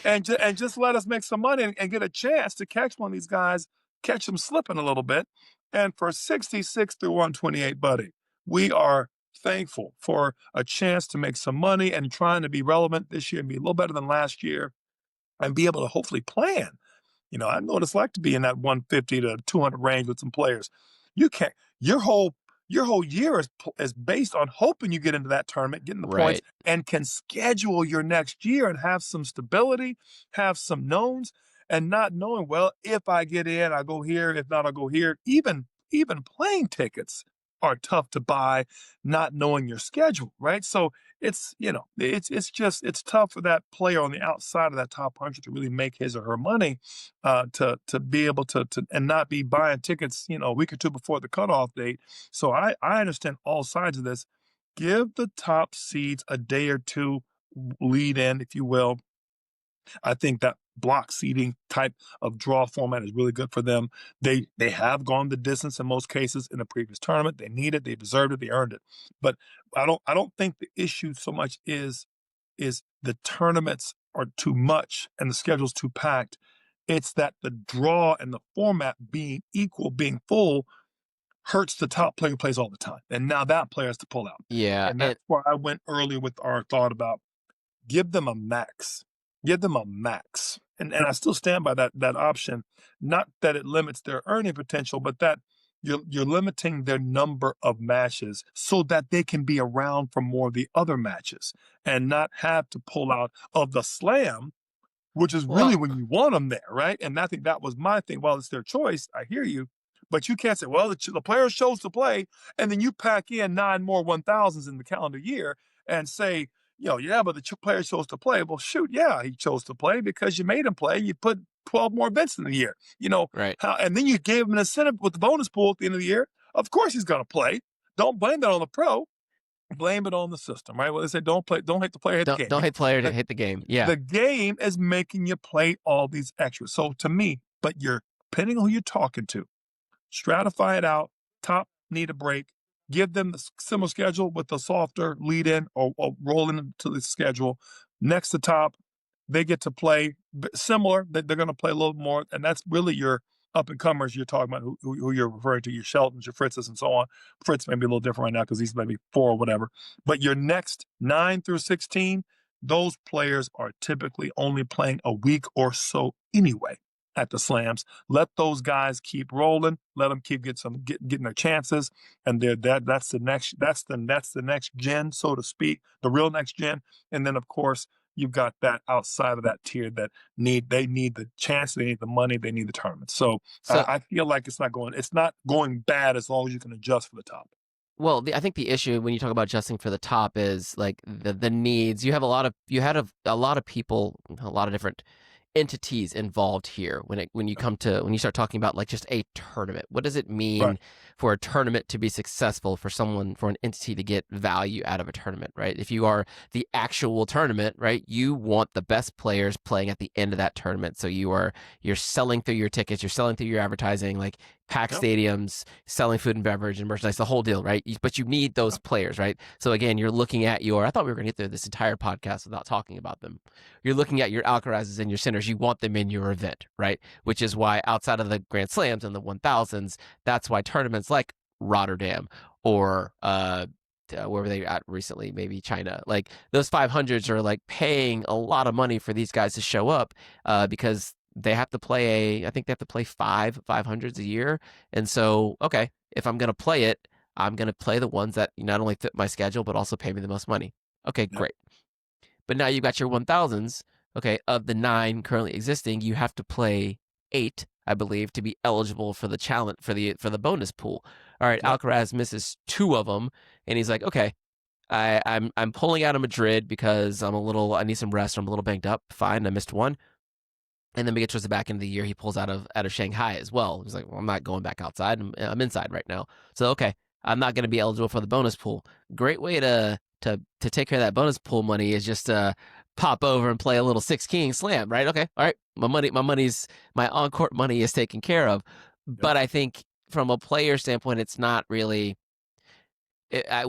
and just let us make some money and get a chance to catch one of these guys, catch them slipping a little bit. And for 66 through 128, buddy, we are thankful for a chance to make some money and trying to be relevant this year and be a little better than last year and be able to hopefully plan. I know what it's like to be in that 150 to 200 range with some players. You can't. Your whole year is based on hoping you get into that tournament, getting the points, and can schedule your next year and have some stability, have some knowns, and not knowing, well, if I get in, I go here. If not, I'll go here. Even plane tickets are tough to buy, not knowing your schedule, right? So it's tough for that player on the outside of that top 100 to really make his or her money, to be able to and not be buying tickets, a week or two before the cutoff date. So I understand all sides of this. Give the top seeds a day or two lead in, if you will. I think that block seeding type of draw format is really good for them. They have gone the distance in most cases in the previous tournament. They need it, they deserved it, they earned it. But I don't think the issue so much is the tournaments are too much and the schedule's too packed. It's that the draw and the format being equal, being full, hurts the top player who plays all the time. And now that player has to pull out. Yeah. And that's why I went earlier with our thought about give them a max. Give them a max. And I still stand by that option. Not that it limits their earning potential, but that you're limiting their number of matches so that they can be around for more of the other matches and not have to pull out of the slam, which is really when you want them there, right? And I think that was my thing. Well, it's their choice. I hear you. But you can't say, well, the player chose to play, and then you pack in 9 more 1000s in the calendar year and say, yeah, but the player chose to play. Well, shoot, yeah, he chose to play because you made him play. You put 12 more events in the year, Right. And then you gave him an incentive with the bonus pool at the end of the year. Of course he's going to play. Don't blame that on the pro. Blame it on the system, right? Well, they say don't hate the player, hit the game. Don't hate the player to hit the game. Yeah. The game is making you play all these extras. So to me, but you're depending on who you're talking to, stratify it out. Top need a break. Give them the similar schedule with the softer lead in or roll into the schedule. Next to top, they get to play similar. They're going to play a little more. And that's really your up and comers you're talking about, who you're referring to, your Sheltons, your Fritzes, and so on. Fritz may be a little different right now because he's maybe 4 or whatever. But your next 9 through 16, those players are typically only playing a week or so anyway at the slams. Let those guys keep rolling. Let them keep getting their chances. And that's the next gen, so to speak, the real next gen. And then of course you've got that outside of that tier that they need the chance, they need the money, they need the tournament. So I feel like it's not going bad as long as you can adjust for the top. Well, I think the issue when you talk about adjusting for the top is like the needs. You had a lot of people, a lot of different entities involved here when you start talking about like just a tournament. What does it mean for a tournament to be successful, for an entity to get value out of a tournament, right? If you are the actual tournament, right, you want the best players playing at the end of that tournament. So you're selling through your tickets, you're selling through your advertising, like packed stadiums, selling food and beverage and merchandise, the whole deal, right? But you need those players, right? So again, you're looking at I thought we were going to get through this entire podcast without talking about them. You're looking at your Alcarazes and your Sinners. You want them in your event, right? Which is why outside of the Grand Slams and the 1000s, that's why tournaments like Rotterdam or where were they at recently? Maybe China. Like those 500s are like paying a lot of money for these guys to show up because they have to play I think they have to play 500s a year. And so, okay, if I'm going to play it, I'm going to play the ones that not only fit my schedule, but also pay me the most money. Okay, great. But now you've got your 1000s. Okay, of the 9 currently existing, you have to play 8, I believe, to be eligible for the challenge for the bonus pool. All right, Alcaraz misses 2 of them, and he's like, okay, I'm pulling out of Madrid because I need some rest. I'm a little banged up. Fine, I missed 1. And then we get towards the back end of the year, he pulls out of Shanghai as well. He's like, well, I'm not going back outside. I'm inside right now. So okay, I'm not going to be eligible for the bonus pool. Great way to take care of that bonus pool money is just pop over and play a little 6 King slam, right? Okay, all right, my on-court money is taken care of. But I think from a player standpoint, it's not really.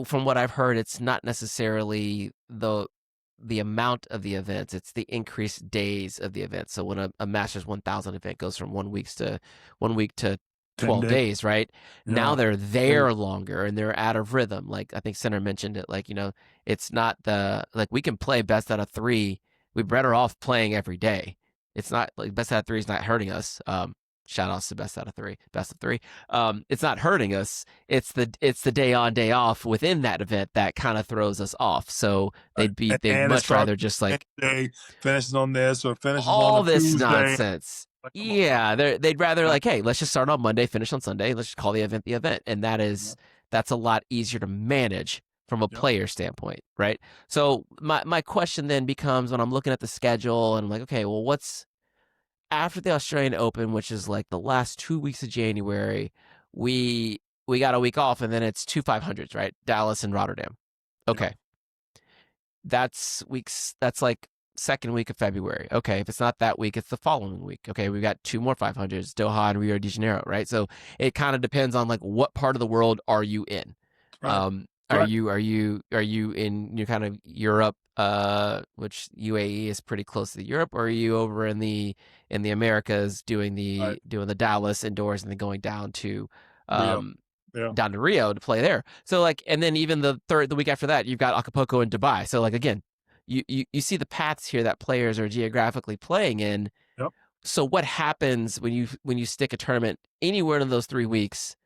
From what I've heard, it's not necessarily the amount of the events, it's the increased days of the event. So when a Masters 1000 event goes from 1 week to 12 days, right? Yeah. Now they're there longer and they're out of rhythm. Like I think Center mentioned it, like, it's not we can play best out of 3. We're better off playing every day. It's not like best out of 3 is not hurting us. Shout outs to best out of 3, best of 3. It's not hurting us. It's the day on, day off within that event that kind of throws us off. So they'd much rather just like finishes on this or finishes all on this Tuesday. Nonsense. Yeah, they'd rather like, hey, let's just start on Monday, finish on Sunday. Let's just call the event, and that's a lot easier to manage from a player standpoint, right? So my question then becomes when I'm looking at the schedule and I'm like, okay, well, what's after the Australian Open, which is like the last 2 weeks of January, we got a week off, and then it's 2 500s, right? Dallas and Rotterdam. Okay. That's like second week of February. Okay, if it's not that week, it's the following week. Okay, we've got 2 more 500s, Doha and Rio de Janeiro, right? So it kind of depends on like what part of the world are you in. Right. Are you in your kind of Europe, which UAE is pretty close to Europe, or are you over in the Americas doing the Dallas indoors and then going down to down to Rio to play there? So like, and then even the week after that, you've got Acapulco and Dubai. So like again, you see the paths here that players are geographically playing in. Yep. So what happens when you stick a tournament anywhere in those 3 weeks?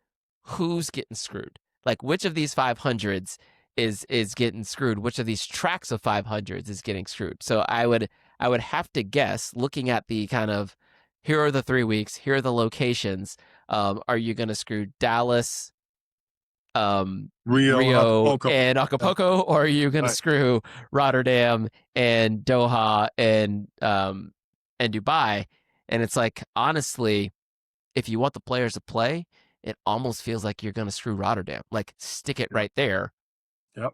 Who's getting screwed? Like which of these 500s is getting screwed? Which of these tracks of 500s is getting screwed? So I would have to guess, looking at the kind of, here are the 3 weeks, here are the locations. Are you going to screw Dallas, Rio and Acapulco, or are you going to screw Rotterdam and Doha and Dubai? And it's like, honestly, if you want the players to play, it almost feels like you're going to screw Rotterdam. Like, stick it right there. Yep.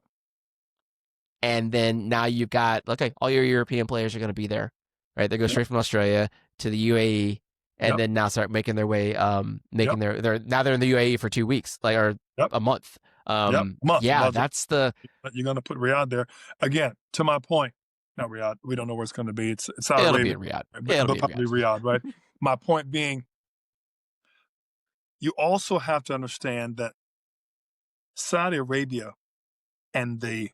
And then now you've got, okay, all your European players are going to be there, right? They go straight from Australia to the UAE, and then now start making their way, they're in the UAE for 2 weeks, like, or a month. That's the. You're going to put Riyadh there again. To my point, not Riyadh. We don't know where it's going to be. It's Saudi Arabia. It'll be in Riyadh. It'll probably be Riyadh, right? My point being, you also have to understand that Saudi Arabia and the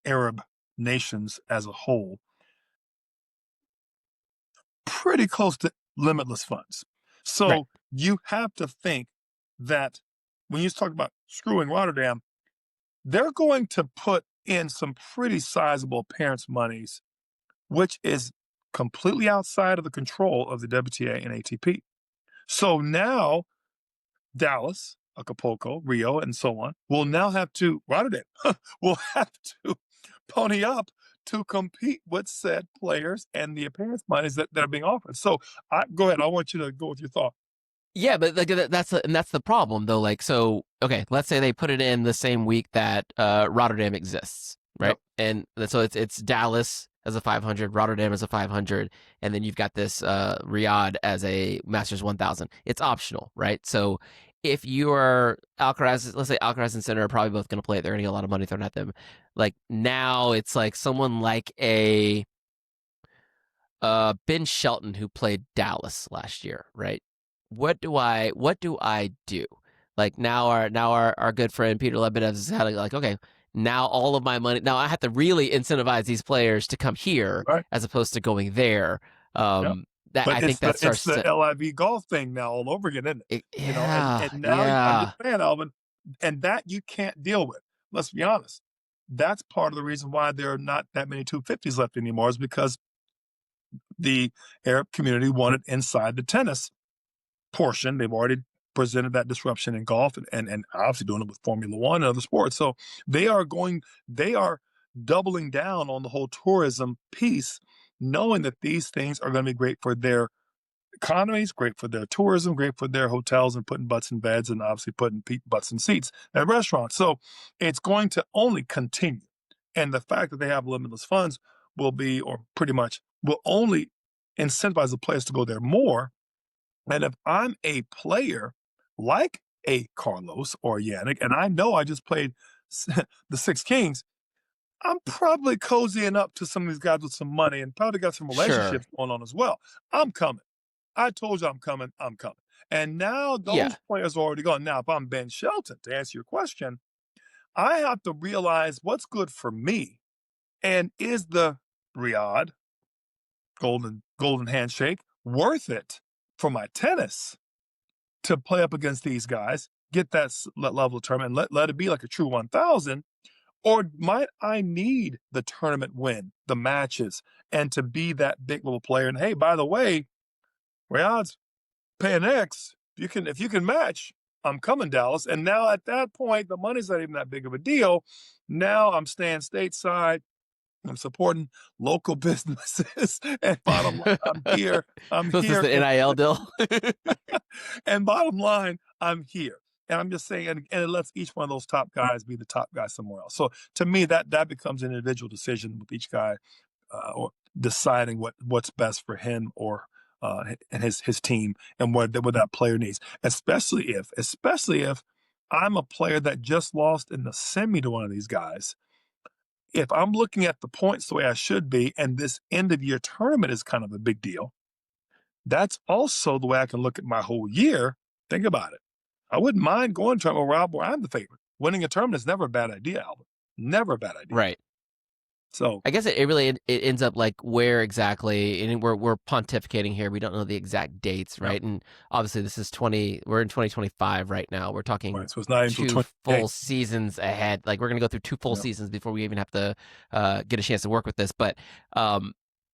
Arab nations as a whole, pretty close to limitless funds. So you have to think that when you talk about screwing Rotterdam, they're going to put in some pretty sizable parents' monies, which is completely outside of the control of the WTA and ATP. So now Dallas, Acapulco, Rio, and so on will now have to, Rotterdam will have to pony up to compete with said players and the appearance monies that are being offered. So go ahead. I want you to go with your thought. Yeah, but like that's the problem though. Like, so okay, let's say they put it in the same week that Rotterdam exists, right? Yep. And so it's Dallas as a 500, Rotterdam as a 500, and then you've got this Riyadh as a Masters 1000. It's optional, right? So if you are Alcaraz, let's say Alcaraz and Sinner are probably both going to play it. They're going to get a lot of money thrown at them. Like now, it's like someone like a Ben Shelton who played Dallas last year, right? What do I do? Like now our good friend Peter Lebedev is like, okay, now all of my money. Now I have to really incentivize these players to come here as opposed to going there. I think that starts it's the LIV golf thing now all over again, isn't it? Yeah, and now I'm just saying, Alvin, and that you can't deal with. Let's be honest. That's part of the reason why there are not that many 250s left anymore, is because the Arab community wanted inside the tennis portion. They've already presented that disruption in golf and obviously doing it with Formula One and other sports. So they are doubling down on the whole tourism piece, knowing that these things are going to be great for their economies, great for their tourism, great for their hotels, and putting butts in beds and obviously putting butts in seats at restaurants. So it's going to only continue. And the fact that they have limitless funds will only incentivize the players to go there more. And if I'm a player like a Carlos or Yannick, and I know I just played the Six Kings, I'm probably cozying up to some of these guys with some money and probably got some relationships going on as well. I'm coming. I told you I'm coming. I'm coming. And now those players are already gone. Now, if I'm Ben Shelton, to answer your question, I have to realize what's good for me. And is the Riyadh golden handshake worth it for my tennis to play up against these guys, get that level of tournament, and let it be like a true 1,000? Or might I need the tournament win, the matches, and to be that big little player? And hey, by the way, Riyadh's paying X. If you can match, I'm coming, Dallas. And now at that point, the money's not even that big of a deal. Now I'm staying stateside. I'm supporting local businesses. And bottom line, I'm here. This is the NIL deal. And bottom line, I'm here. And I'm just saying, and it lets each one of those top guys be the top guy somewhere else. So to me, that becomes an individual decision with each guy, or deciding what's best for him or and his team, and what that player needs. Especially if I'm a player that just lost in the semi to one of these guys. If I'm looking at the points the way I should be, and this end of year tournament is kind of a big deal, that's also the way I can look at my whole year. Think about it. I wouldn't mind going to a tournament where I'm the favorite. Winning a tournament is never a bad idea, Albert. Never a bad idea. Right. So I guess it really ends up like where exactly, and we're pontificating here. We don't know the exact dates, right? And obviously we're in 2025 right now. We're talking so it's not two full seasons ahead. Like we're going to go through 2 full seasons before we even have to get a chance to work with this. But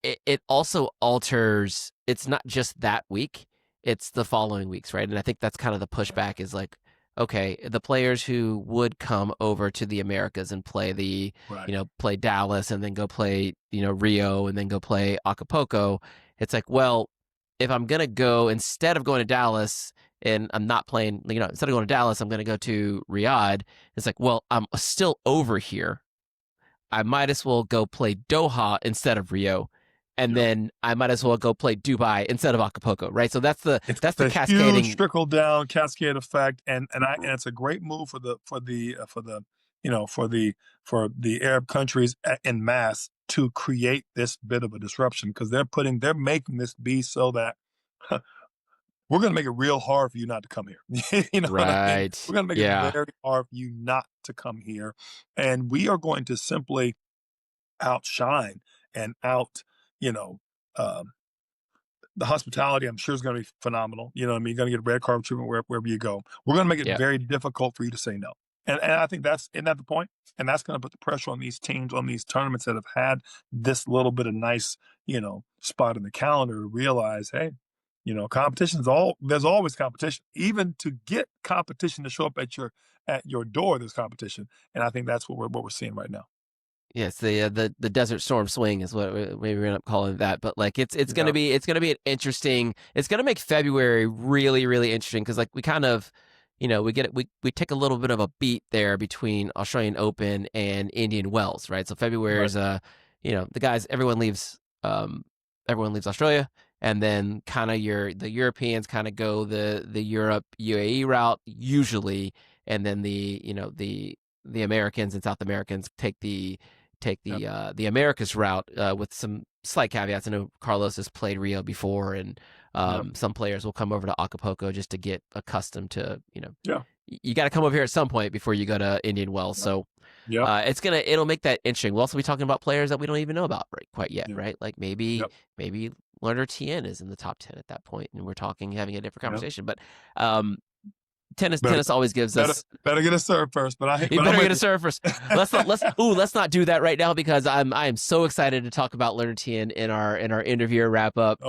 it also alters, it's not just that week, it's the following weeks, right? And I think that's kind of the pushback is like, okay, the players who would come over to the Americas and play play Dallas and then go play, Rio and then go play Acapulco. It's like, well, if I'm going to go, instead of going to Dallas and I'm not playing, instead of going to Dallas, I'm going to go to Riyadh. It's like, well, I'm still over here. I might as well go play Doha instead of Rio. And then I might as well go play Dubai instead of Acapulco, right? So that's the cascading, huge trickle down cascade effect, and it's a great move for the Arab countries en masse to create this bit of a disruption, because they're making this be so that we're going to make it real hard for you not to come here. You know right? What I mean? We're going to make it very hard for you not to come here, and we are going to simply outshine and the hospitality, I'm sure, is going to be phenomenal. You know what I mean? You're going to get red carpet treatment wherever you go. We're going to make it very difficult for you to say no. And I think isn't that the point? And that's going to put the pressure on these teams, on these tournaments that have had this little bit of nice, spot in the calendar to realize, hey, competition there's always competition. Even to get competition to show up at your door, there's competition. And I think that's what we're seeing right now. Yes, the Desert Storm swing is what maybe we're gonna call it that, but like it's gonna be an interesting. It's gonna make February really, really interesting, because like we kind of, we take a little bit of a beat there between Australian Open and Indian Wells, right? So February is the guys, everyone leaves Australia, and then kind of the Europeans kind of go the Europe UAE route usually, and then the Americans and South Americans take the Americas route, with some slight caveats. I know Carlos has played Rio before, and some players will come over to Acapulco just to get accustomed to, you got to come over here at some point before you go to Indian Wells. So it'll make that interesting. We'll also be talking about players that we don't even know about quite yet, right? Like maybe Lerner TN is in the top 10 at that point, and we're having a different conversation. But tennis always gives us better get a serve first. But you better get a serve first. Let's not do that right now, because I am so excited to talk about Lerner TN in our interview wrap up.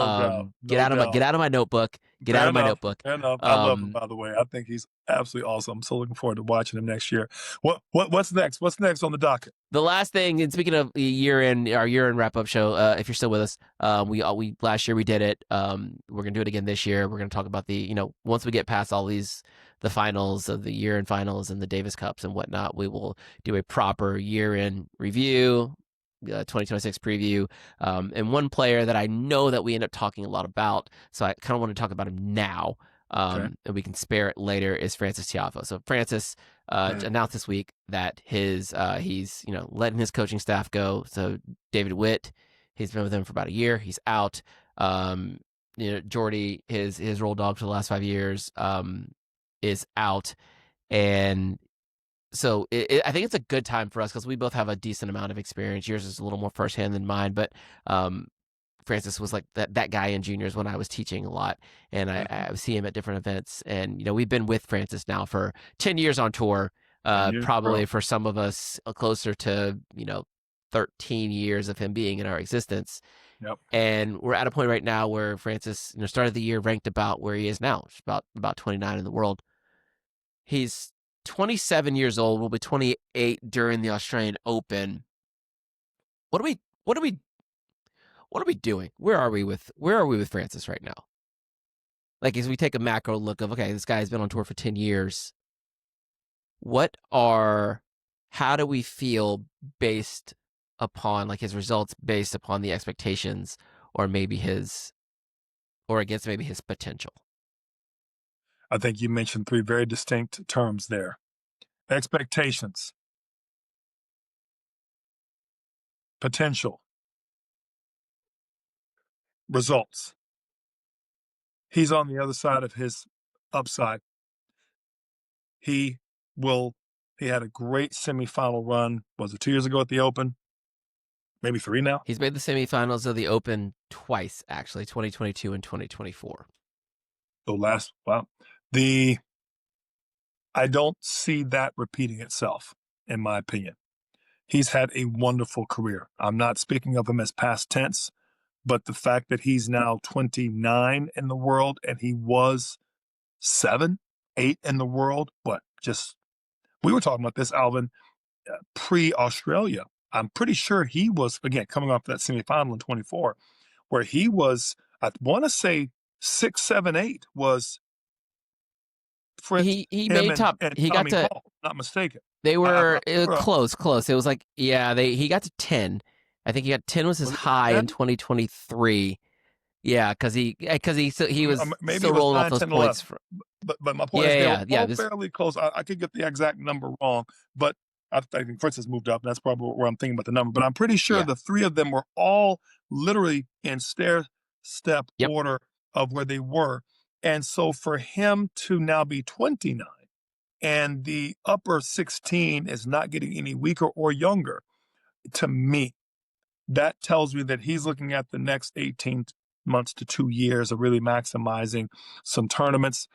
Get out of my notebook. Get out of my notebook. Fair enough. I love him, by the way. I think he's absolutely awesome. I'm so looking forward to watching him next year. What's next? What's next on the docket? The last thing, and speaking of our year-end wrap-up show, if you're still with us, we last year we did it. We're gonna do it again this year. We're gonna talk about once we get past all the finals of the year-end finals and the Davis Cups and whatnot, we will do a proper year-end review, 2026 preview. And one player that I know that we end up talking a lot about, so I kind of want to talk about him now, and we can spare it later, is Frances Tiafoe. So Frances announced this week that he's letting his coaching staff go. So David Witt, he's been with him for about a year. He's out. Jordy, his road dog for the last 5 years, is out. And so I think it's a good time for us because we both have a decent amount of experience. Yours is a little more firsthand than mine, but Frances was like that guy in juniors when I was teaching a lot, and I see him at different events. And we've been with Frances now for 10 years on tour. Probably for some of us closer to 13 years of him being in our existence. Yep. And we're at a point right now where Frances started the year ranked about where he is now, about 29 in the world. He's 27 years old, will be 28 during the Australian Open. What are we doing? Where are we with Frances right now? Like, as we take a macro look of, okay, this guy has been on tour for 10 years. How do we feel based upon his results, based upon the expectations, or against maybe his potential? I think you mentioned 3 very distinct terms there. Expectations, potential, results. He's on the other side of his upside. He had a great semifinal run. Was it 2 years ago at the Open? Maybe 3 now? He's made the semifinals of the Open twice, actually, 2022 and 2024. Wow. I don't see that repeating itself, in my opinion. He's had a wonderful career. I'm not speaking of him as past tense, but the fact that he's now 29 in the world and he was 7, 8 in the world, we were talking about this, Alvin, pre-Australia. I'm pretty sure he was, again, coming off that semifinal in 24, where he was, I want to say 6, 7, 8 was Fritz, he made top. And he Tommy got to, Paul, not mistaken. They were close. It was like, he got to 10. I think he got 10 was his high in 2023. Yeah, because he was maybe still rolling off those points. But my point is, they were fairly close. I could get the exact number wrong, but I think Fritz has moved up. And that's probably where I'm thinking about the number. But I'm pretty sure the 3 of them were all literally in stair-step order of where they were. And so for him to now be 29 and the upper 16 is not getting any weaker or younger, to me, that tells me that he's looking at the next 18 months to 2 years of really maximizing some tournaments.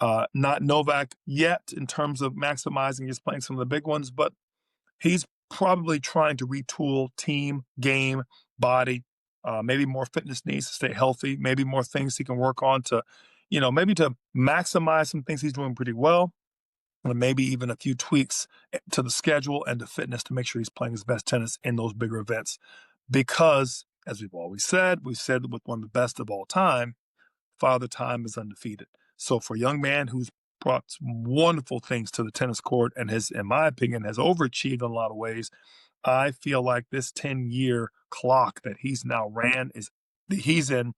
Not Novak yet in terms of maximizing, he's playing some of the big ones, but he's probably trying to retool team, game, body, maybe more fitness needs to stay healthy, maybe more things he can work on to, maybe to maximize some things he's doing pretty well, and maybe even a few tweaks to the schedule and to fitness to make sure he's playing his best tennis in those bigger events. Because, as we've always said, with one of the best of all time, Father Time is undefeated. So for a young man who's brought wonderful things to the tennis court and in my opinion, has overachieved in a lot of ways, I feel like this 10-year clock that he's now ran he's in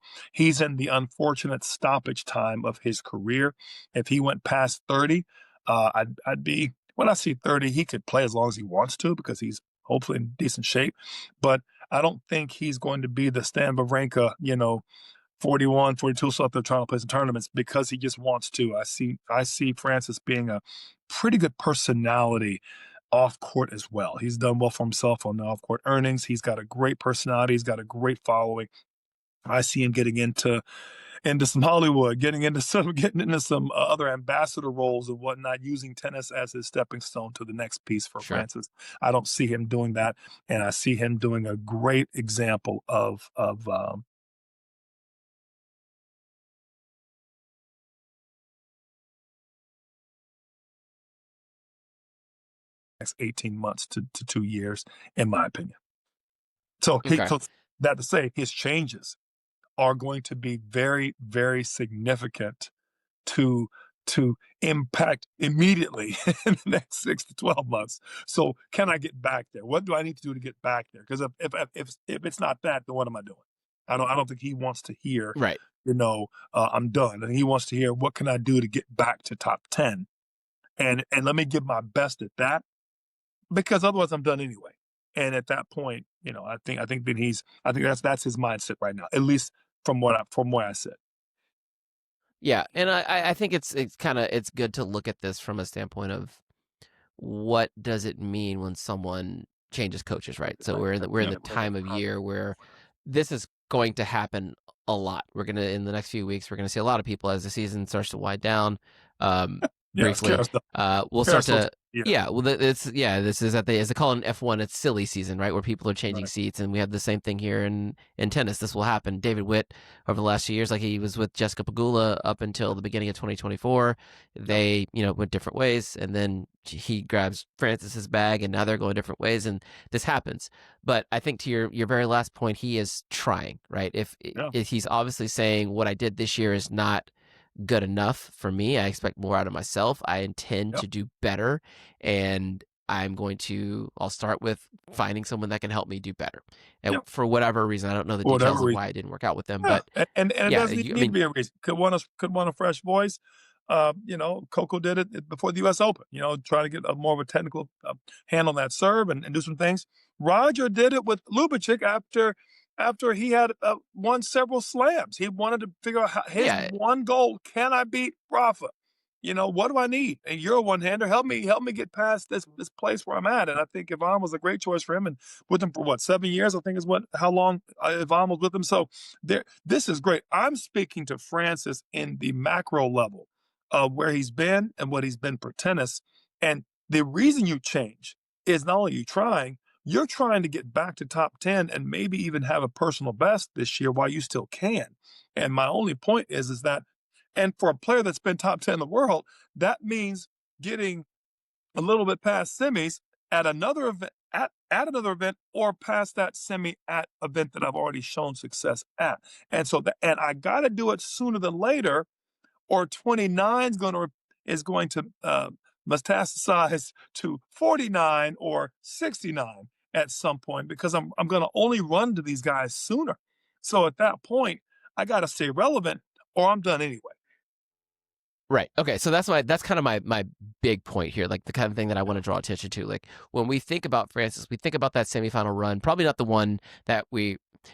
the unfortunate stoppage time of his career. If he went past 30, I'd be, when I see 30, he could play as long as he wants to because he's hopefully in decent shape. But I don't think he's going to be the Stan Wawrinka, 41, 42, so up there trying to play some tournaments because he just wants to. I see Frances being a pretty good personality off court as well. He's done well for himself on the off court earnings. He's got a great personality. He's got a great following. I see him getting into some Hollywood, getting into some other ambassador roles and whatnot, using tennis as his stepping stone to the next piece for Frances. I don't see him doing that, and I see him doing a great example of next 18 months to 2 years, in my opinion. So, so that to say, his changes are going to be very, very significant to impact immediately in the next 6 to 12 months. So can I get back there? What do I need to do to get back there? Because if it's not that, then what am I doing? I don't think he wants to hear, I'm done. And he wants to hear, what can I do to get back to top 10? And let me give my best at that, because otherwise I'm done anyway. And at that point, I think that that's his mindset right now, at least from where I sit. Yeah, and I think it's good to look at this from a standpoint of what does it mean when someone changes coaches, right? So we're in the time of year where this is going to happen a lot. In the next few weeks, we're gonna see a lot of people as the season starts to wind down. Briefly, we'll start to this is as they call it in F1, it's silly season, right, where people are changing seats, and we have the same thing here in tennis. This will happen. David Witt, over the last few years, like he was with Jessica Pegula up until the beginning of 2024, they went different ways, and then he grabs Frances's bag, and now they're going different ways, and this happens. But I think to your very last point, he is trying, right? If he's obviously saying what I did this year is not good enough for me, I expect more out of myself, I intend to do better, and I'll start with finding someone that can help me do better. And for whatever reason, I don't know the details of why it didn't work out with them, but and it doesn't need to be a reason. Could want a fresh voice. Coco did it before the U.S. Open, try to get more of a technical hand on that serve and do some things. Roger did it with Ljubicic after he had won several slams. He wanted to figure out his one goal: can I beat Rafa? What do I need? And you're a one-hander. Help me get past this place where I'm at. And I think Ivan was a great choice for him, and with him for 7 years, I think is how long Ivan was with him. So this is great. I'm speaking to Frances in the macro level of where he's been and what he's been for tennis. And the reason you change is not only you're trying to get back to top 10 and maybe even have a personal best this year while you still can. And my only point is that, and for a player that's been top 10 in the world, that means getting a little bit past semis at another event, at another event, or past that semi at event that I've already shown success at. And so and I got to do it sooner than later, or 29 is going to metastasize to 49 or 69 at some point, because I'm going to only run to these guys sooner. So at that point, I got to stay relevant, or I'm done anyway. Right. Okay. So that's kind of my big point here, like the kind of thing that I want to draw attention to. Like when we think about Frances, we think about that semifinal run, probably not the one that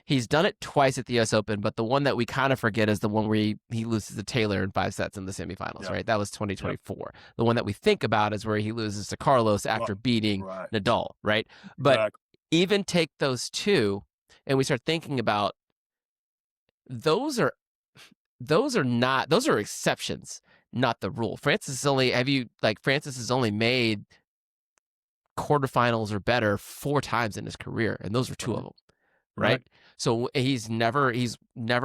he's done it twice at the US Open, but the one that we kind of forget is the one where he loses to Taylor in 5 sets in the semifinals, right? That was 2024. The one that we think about is where he loses to Carlos after beating Nadal, right? But even take those two, and we start thinking about those are exceptions, not the rule. Frances has only made quarterfinals or better 4 times in his career, and those were 2 of them, right? So he's never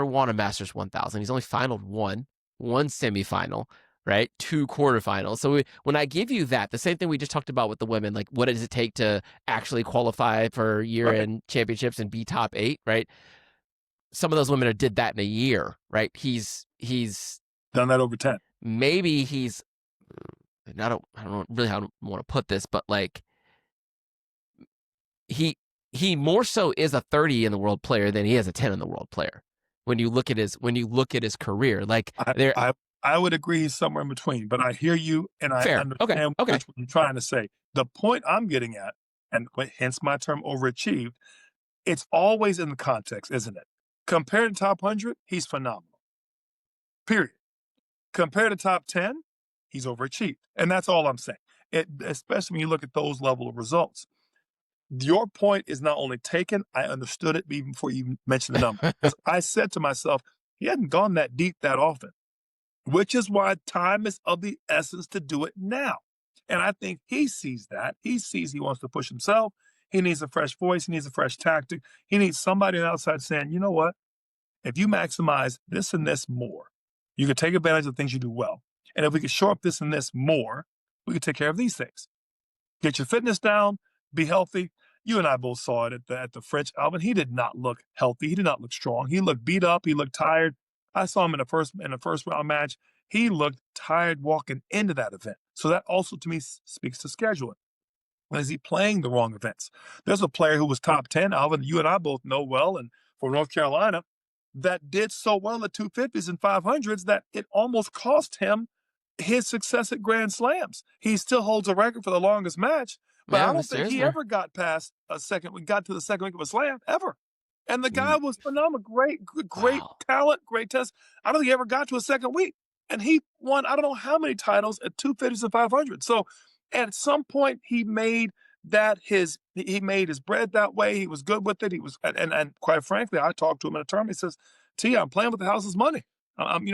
won a Masters 1000. He's only finaled one semifinal, right? 2 quarterfinals. So when I give you that, the same thing we just talked about with the women, like what does it take to actually qualify for year-end championships and be top 8, right? Some of those women did that in a year, right? He's done that over 10. Maybe I don't really how I want to put this, but like he more so is a 30 in the world player than he is a 10 in the world player. When you look at his career, like I would agree he's somewhere in between, but I hear you, and I understand what you're trying to say. The point I'm getting at, and hence my term overachieved, it's always in the context, isn't it? Compared to top 100, he's phenomenal. Period. Compared to top 10, he's overachieved. And that's all I'm saying. Especially when you look at those level of results. your point is not only taken, I understood it even before you mentioned the number. Because I said to myself, he hadn't gone that deep that often, which is why time is of the essence to do it now. And I think he sees that. He sees he wants to push himself. He needs a fresh voice. He needs a fresh tactic. He needs somebody on the outside saying, you know what? If you maximize this and this more, you can take advantage of things you do well. And if we can show up this and this more, we can take care of these things. Get your fitness down, be healthy. You and I both saw it at the French. Alvin, he did not look healthy. He did not look strong. He looked beat up. He looked tired. I saw him in the first round match. He looked tired walking into that event. So that also to me speaks to scheduling. Is he playing the wrong events? There's a player who was top 10, Alvin, you and I both know well, and for North Carolina, that did so well at 250s and 500s that it almost cost him his success at Grand Slams. He still holds a record for the longest match, but I don't think he ever got past got to the second week of a slam, ever. And the guy was phenomenal. Great talent, great test. I don't think he ever got to a second week. And he won, I don't know how many titles at 250s and 500s. So at some point, he made his bread that way. He was good with it. He was, and quite frankly, I talked to him in a tournament. He says, "T, I'm playing with the house's money. I'm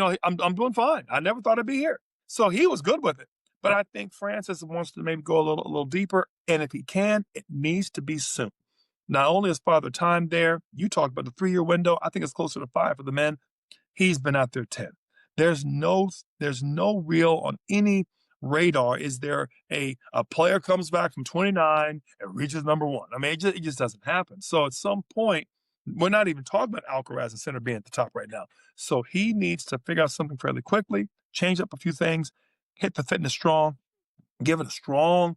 doing fine. I never thought I'd be here." So he was good with it. But I think Frances wants to maybe go a little deeper, and if he can, it needs to be soon. Not only is Father Time there, you talked about the 3-year window. I think it's closer to 5 for the men. He's been out there 10. There's no real on any radar. Is there a player comes back from 29 and reaches number 1? I mean, it just doesn't happen. So at some point, we're not even talking about Alcaraz and center being at the top right now. So he needs to figure out something fairly quickly, change up a few things, hit the fitness strong, give it a strong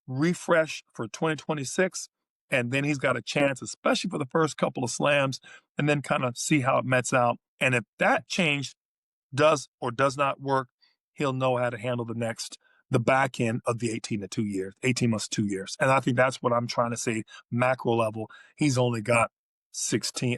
refresh for 2026. And then he's got a chance, especially for the first couple of slams, and then kind of see how it mets out. And if that change does or does not work, he'll know how to handle the back end of the 18 months to 2 years. And I think that's what I'm trying to say, macro level. He's only got 18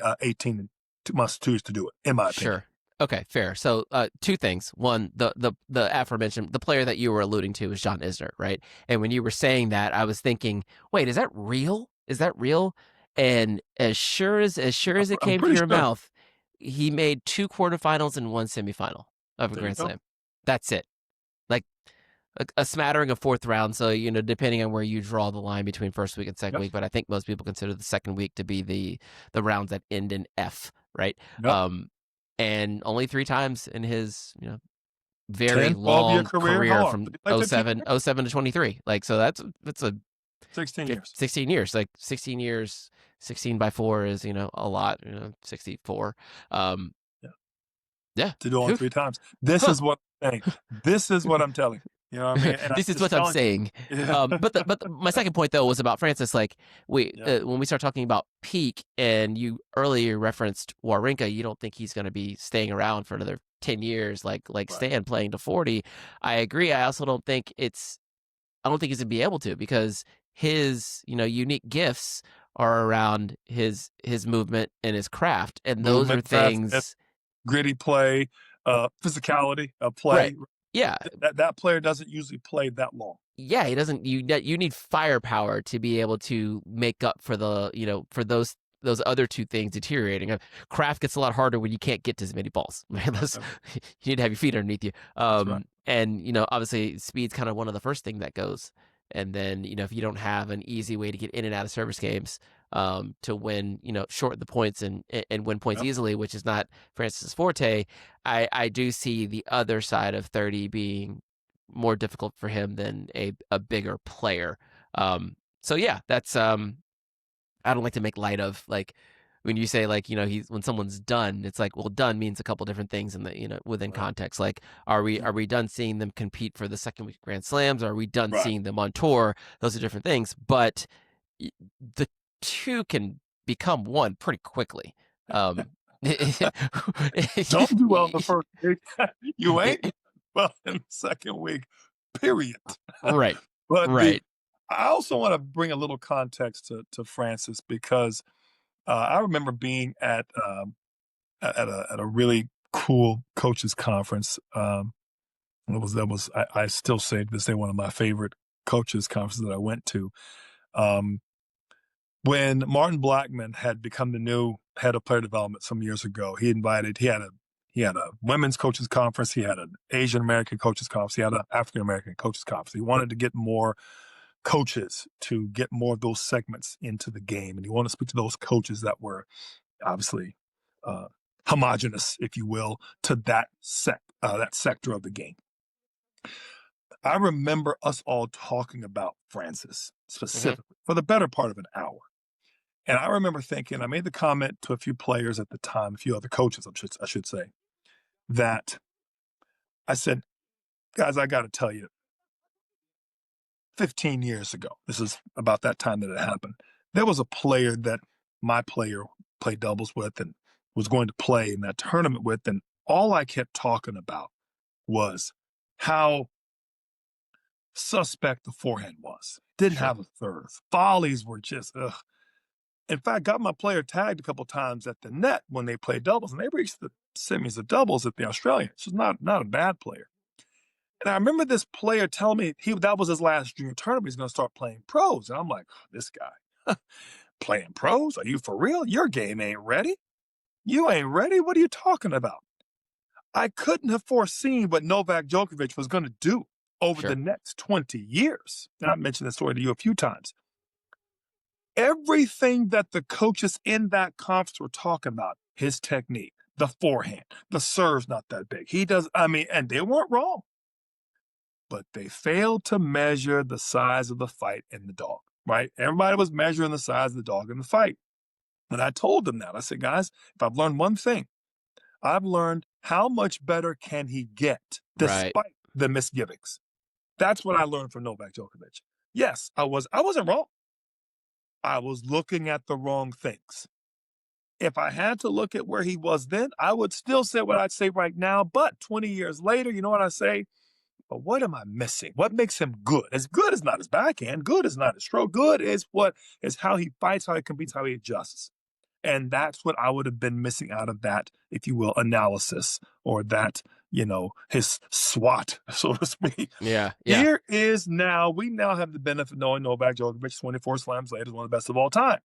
months, 2 years to do it, in my opinion. Sure. Okay, fair. So 2 things. One, the aforementioned, the player that you were alluding to is John Isner, right? And when you were saying that, I was thinking, wait, is that real? Is that real? And as sure as it came to your mouth, he made 2 quarterfinals and 1 semifinal of a Grand Slam. That's it. Like a smattering of 4th round. So, depending on where you draw the line between first week and second week, but I think most people consider the second week to be the rounds that end in F, right? Yep. And only 3 times in his, very long career from 07 to 23. Like, so that's a 16 years. 16 years. Like 16 years, 16 by 4 is, a lot, 64. Yeah. To do it 3 times. This is what I'm saying. This is what I'm telling you. You know what I mean? And this is what I'm saying. Yeah. But my second point though was about Frances. Like when we start talking about peak, and you earlier referenced Wawrinka, you don't think he's going to be staying around for another 10 years, like right. Stan playing to 40. I agree. I also don't think he's going to be able to, because his unique gifts are around his movement and his craft, and those are things. Gritty play, physicality of play. Right. Yeah, that player doesn't usually play that long. Yeah, he doesn't. You need firepower to be able to make up for for those other 2 things deteriorating. Craft gets a lot harder when you can't get to as many balls. Right? You need to have your feet underneath you. Right. And obviously speed's kind of one of the first thing that goes. And then if you don't have an easy way to get in and out of service games, to win, shorten the points and win points easily, which is not Frances' forte. I do see the other side of 30 being more difficult for him than a bigger player. So yeah, that's I don't like to make light of, like, when you say, like, when someone's done, it's like, well, done means a couple different things in the within context. Like, are we done seeing them compete for the second week Grand Slams? Are we done seeing them on tour? Those are different things, but the 2 can become 1 pretty quickly. Don't do well the first week. You ain't well in the second week, period. Right. But I also want to bring a little context to Frances, because I remember being at a really cool coaches conference. I still say to this day one of my favorite coaches conferences that I went to. when Martin Blackman had become the new head of player development some years ago, he had a women's coaches conference, he had an Asian American coaches conference, he had an African American coaches conference. He wanted to get more coaches to get more of those segments into the game, and he wanted to speak to those coaches that were obviously homogenous, if you will, to that sector of the game. I remember us all talking about Frances specifically for the better part of an hour. And I remember thinking, I made the comment to a few players at the time, a few other coaches, I should say, that I said, guys, I got to tell you, 15 years ago, this is about that time that it happened, there was a player that my player played doubles with and was going to play in that tournament with. And all I kept talking about was how suspect the forehand was. Didn't have a third. Volleys were just, ugh. In fact, got my player tagged a couple times at the net when they played doubles, and they reached the semis of doubles at the Australian. She's not a bad player. And I remember this player telling me that was his last junior tournament. He's going to start playing pros. And I'm like, oh, this guy, playing pros? Are you for real? Your game ain't ready. You ain't ready? What are you talking about? I couldn't have foreseen what Novak Djokovic was going to do over the next 20 years. And I've mentioned this story to you a few times. Everything that the coaches in that conference were talking about, his technique, the forehand, the serve's not that big. And they weren't wrong. But they failed to measure the size of the fight in the dog, right? Everybody was measuring the size of the dog in the fight. And I told them that. I said, guys, if I've learned one thing, I've learned how much better can he get despite the misgivings. That's what I learned from Novak Djokovic. Yes, I wasn't wrong. I was looking at the wrong things. If I had to look at where he was then, I would still say what I'd say right now. But 20 years later, you know what I say? But what am I missing? What makes him good? Good is not his backhand. Good is not his stroke. Good is how he fights, how he competes, how he adjusts. And that's what I would have been missing out of that, if you will, analysis or that, his SWOT, so to speak. Yeah. We now have the benefit of knowing Novak Djokovic, 24 slams later, is one of the best of all time.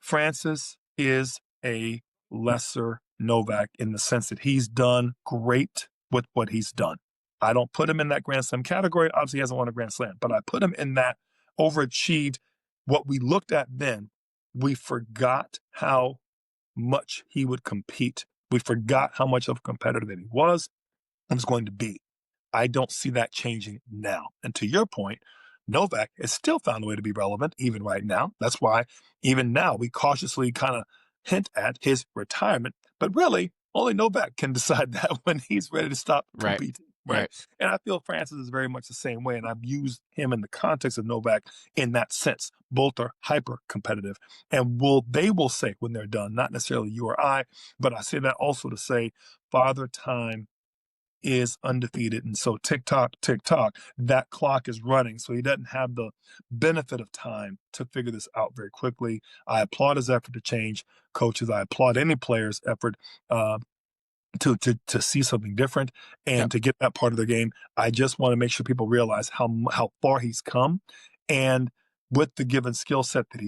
Frances is a lesser Novak in the sense that he's done great with what he's done. I don't put him in that Grand Slam category. Obviously, he hasn't won a Grand Slam, but I put him in that overachieved. What we looked at then, we forgot how much he would compete. We forgot how much of a competitor that he was and was going to be. I don't see that changing now. And to your point, Novak has still found a way to be relevant even right now. That's why even now we cautiously kind of hint at his retirement. But really, only Novak can decide that when he's ready to stop competing. Right. And I feel Frances is very much the same way. And I've used him in the context of Novak in that sense. Both are hyper competitive. And they will say when they're done, not necessarily you or I, but I say that also to say Father Time is undefeated. And so tick tock, that clock is running. So he doesn't have the benefit of time to figure this out very quickly. I applaud his effort to change coaches. I applaud any player's effort to see something different and to get that part of the game. I just want to make sure people realize how far he's come. And with the given skill set that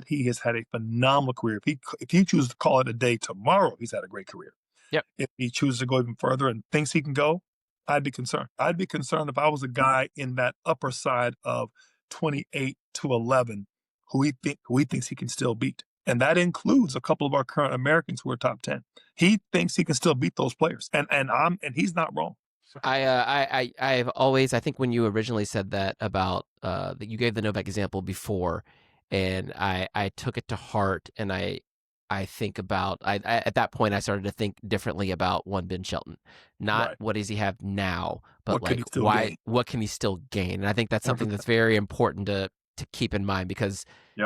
he has had a phenomenal career. If he chooses to call it a day tomorrow, he's had a great career. Yep. If he chooses to go even further and thinks he can go, I'd be concerned. I'd be concerned if I was a guy in that upper side of 28 to 11 who he thinks he can still beat. And that includes a couple of our current Americans who are top 10. He thinks he can still beat those players. And he's not wrong. I've always, I think when you originally said that about that you gave the Novak example before, and I took it to heart, and I think about at that point I started to think differently about Ben Shelton. Not what does he have now, but what can he still gain? And I think that's something that's very important to keep in mind, because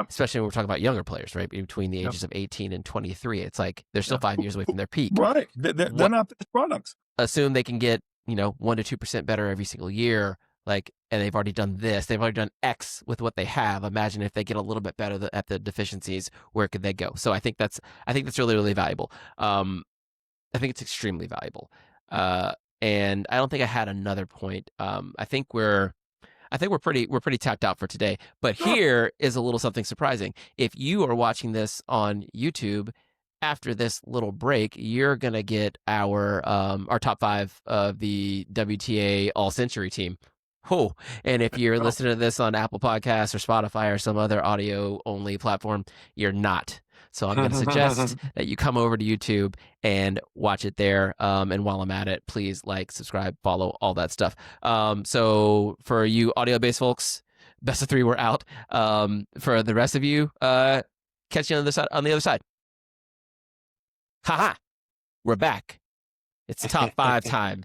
especially when we're talking about younger players, right? Between the ages of 18 and 23, it's like they're still 5 years away from their peak. Right. They're not finished products. Assume they can get 1 to 2% better every single year, and they've already done this, they've already done X with what they have. Imagine if they get a little bit better at the deficiencies, where could they go? So I think that's really, really valuable. I think it's extremely valuable. And I don't think I had another point. I think I think we're pretty tapped out for today. But here is a little something surprising. If you are watching this on YouTube, after this little break, you're gonna get our top 5 of the WTA All Century team. Oh, and if you're listening to this on Apple Podcasts or Spotify or some other audio only platform, you're not. So I'm going to suggest that you come over to YouTube and watch it there. And while I'm at it, please like, subscribe, follow, all that stuff. So for you audio-based folks, best of 3, we're out. For the rest of you, catch you on the other side. Haha, we're back. It's top 5 time.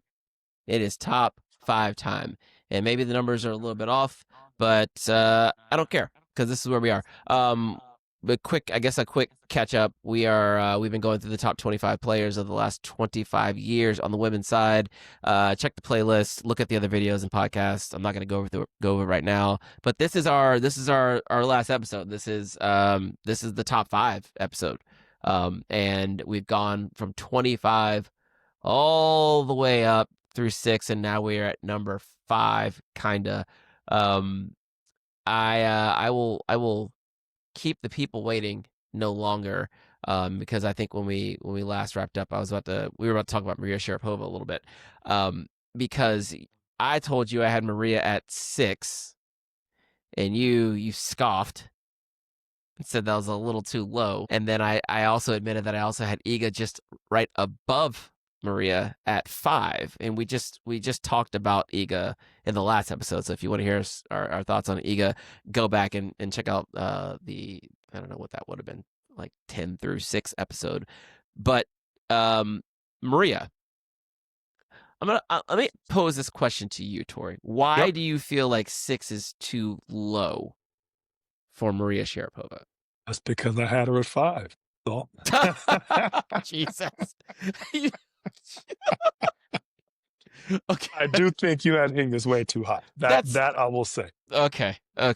It is top 5 time. And maybe the numbers are a little bit off, but I don't care because this is where we are. But a quick catch up. We've been going through the top 25 players of the last 25 years on the women's side. Check the playlist, look at the other videos and podcasts. I'm not going to go over right now, but this is our last episode. This is the top 5 episode. And we've gone from 25 all the way up through 6, and now we're at number 5, kinda. I will keep the people waiting no longer, because I think when we last wrapped up, we were about to talk about Maria Sharapova a little bit, because I told you I had Maria at 6, and you scoffed and said that was a little too low, and then I also admitted that I also had Iga just right above Maria at 5, and we just talked about Iga in the last episode. So if you want to hear our thoughts on Iga, go back and check out I don't know what that would have been, like 10 through 6 episode. But Maria, let me pose this question to you, Tori. Why do you feel like 6 is too low for Maria Sharapova? That's because I had her at 5. So. Jesus. Okay. I do think you had Hingis way too high. That I will say. Okay. I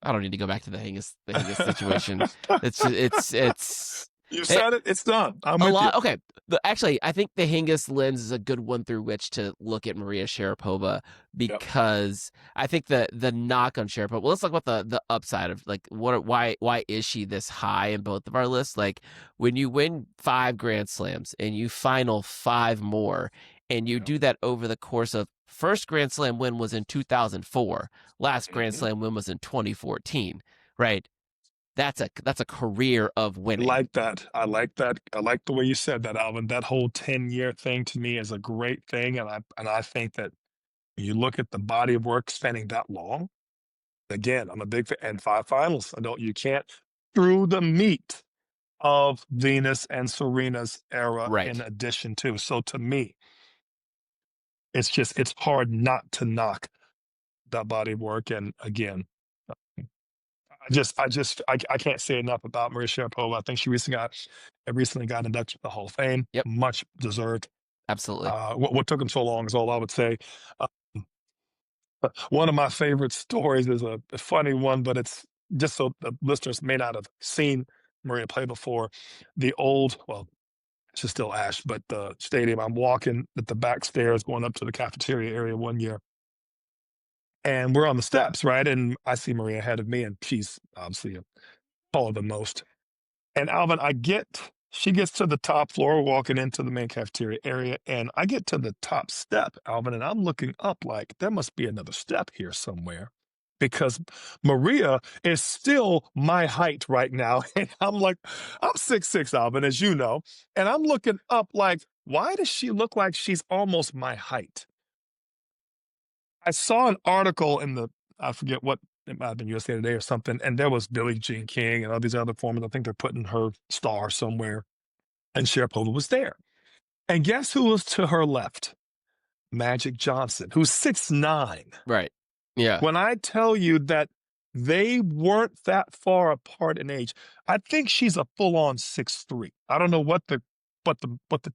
don't need to go back to the Hingis situation. It's. You said it. It's done. I'm with you. Okay. Actually, I think the Hingis lens is a good one through which to look at Maria Sharapova, because I think the knock on Sharapova. Well, let's talk about the upside of like why is she this high in both of our lists? Like when you win 5 Grand Slams and you final 5 more, and you do that over the course of first Grand Slam win was in 2004, last Grand Slam win was in 2014, right? That's a career of winning. I like that. I like the way you said that, Alvin. That whole 10-year thing to me is a great thing, and I think that when you look at the body of work spanning that long, again, I'm a big fan. And 5 finals. You can't through the meat of Venus and Serena's era, right, in addition to. So to me, it's hard not to knock that body of work. And again, I can't say enough about Maria Sharapova. I think she recently got inducted to the Hall of Fame. Yep. Much deserved. Absolutely. What took him so long is all I would say. One of my favorite stories is a funny one, but it's just so the listeners may not have seen Maria play before. The old, well, it's still Ash, but the stadium, I'm walking at the back stairs going up to the cafeteria area one year. And we're on the steps, right? And I see Maria ahead of me, and she's obviously taller than most. And Alvin, she gets to the top floor, walking into the main cafeteria area, and I get to the top step, Alvin, and I'm looking up like there must be another step here somewhere, because Maria is still my height right now. And I'm like, I'm 6'6", Alvin, as you know, and I'm looking up like, why does she look like she's almost my height? I saw an article I forget what, it might have been USA Today or something, and there was Billie Jean King and all these other formers. I think they're putting her star somewhere, and Sharapova was there. And guess who was to her left? Magic Johnson, who's 6'9". Right. Yeah. When I tell you that they weren't that far apart in age, I think she's a full-on 6'3". I don't know what the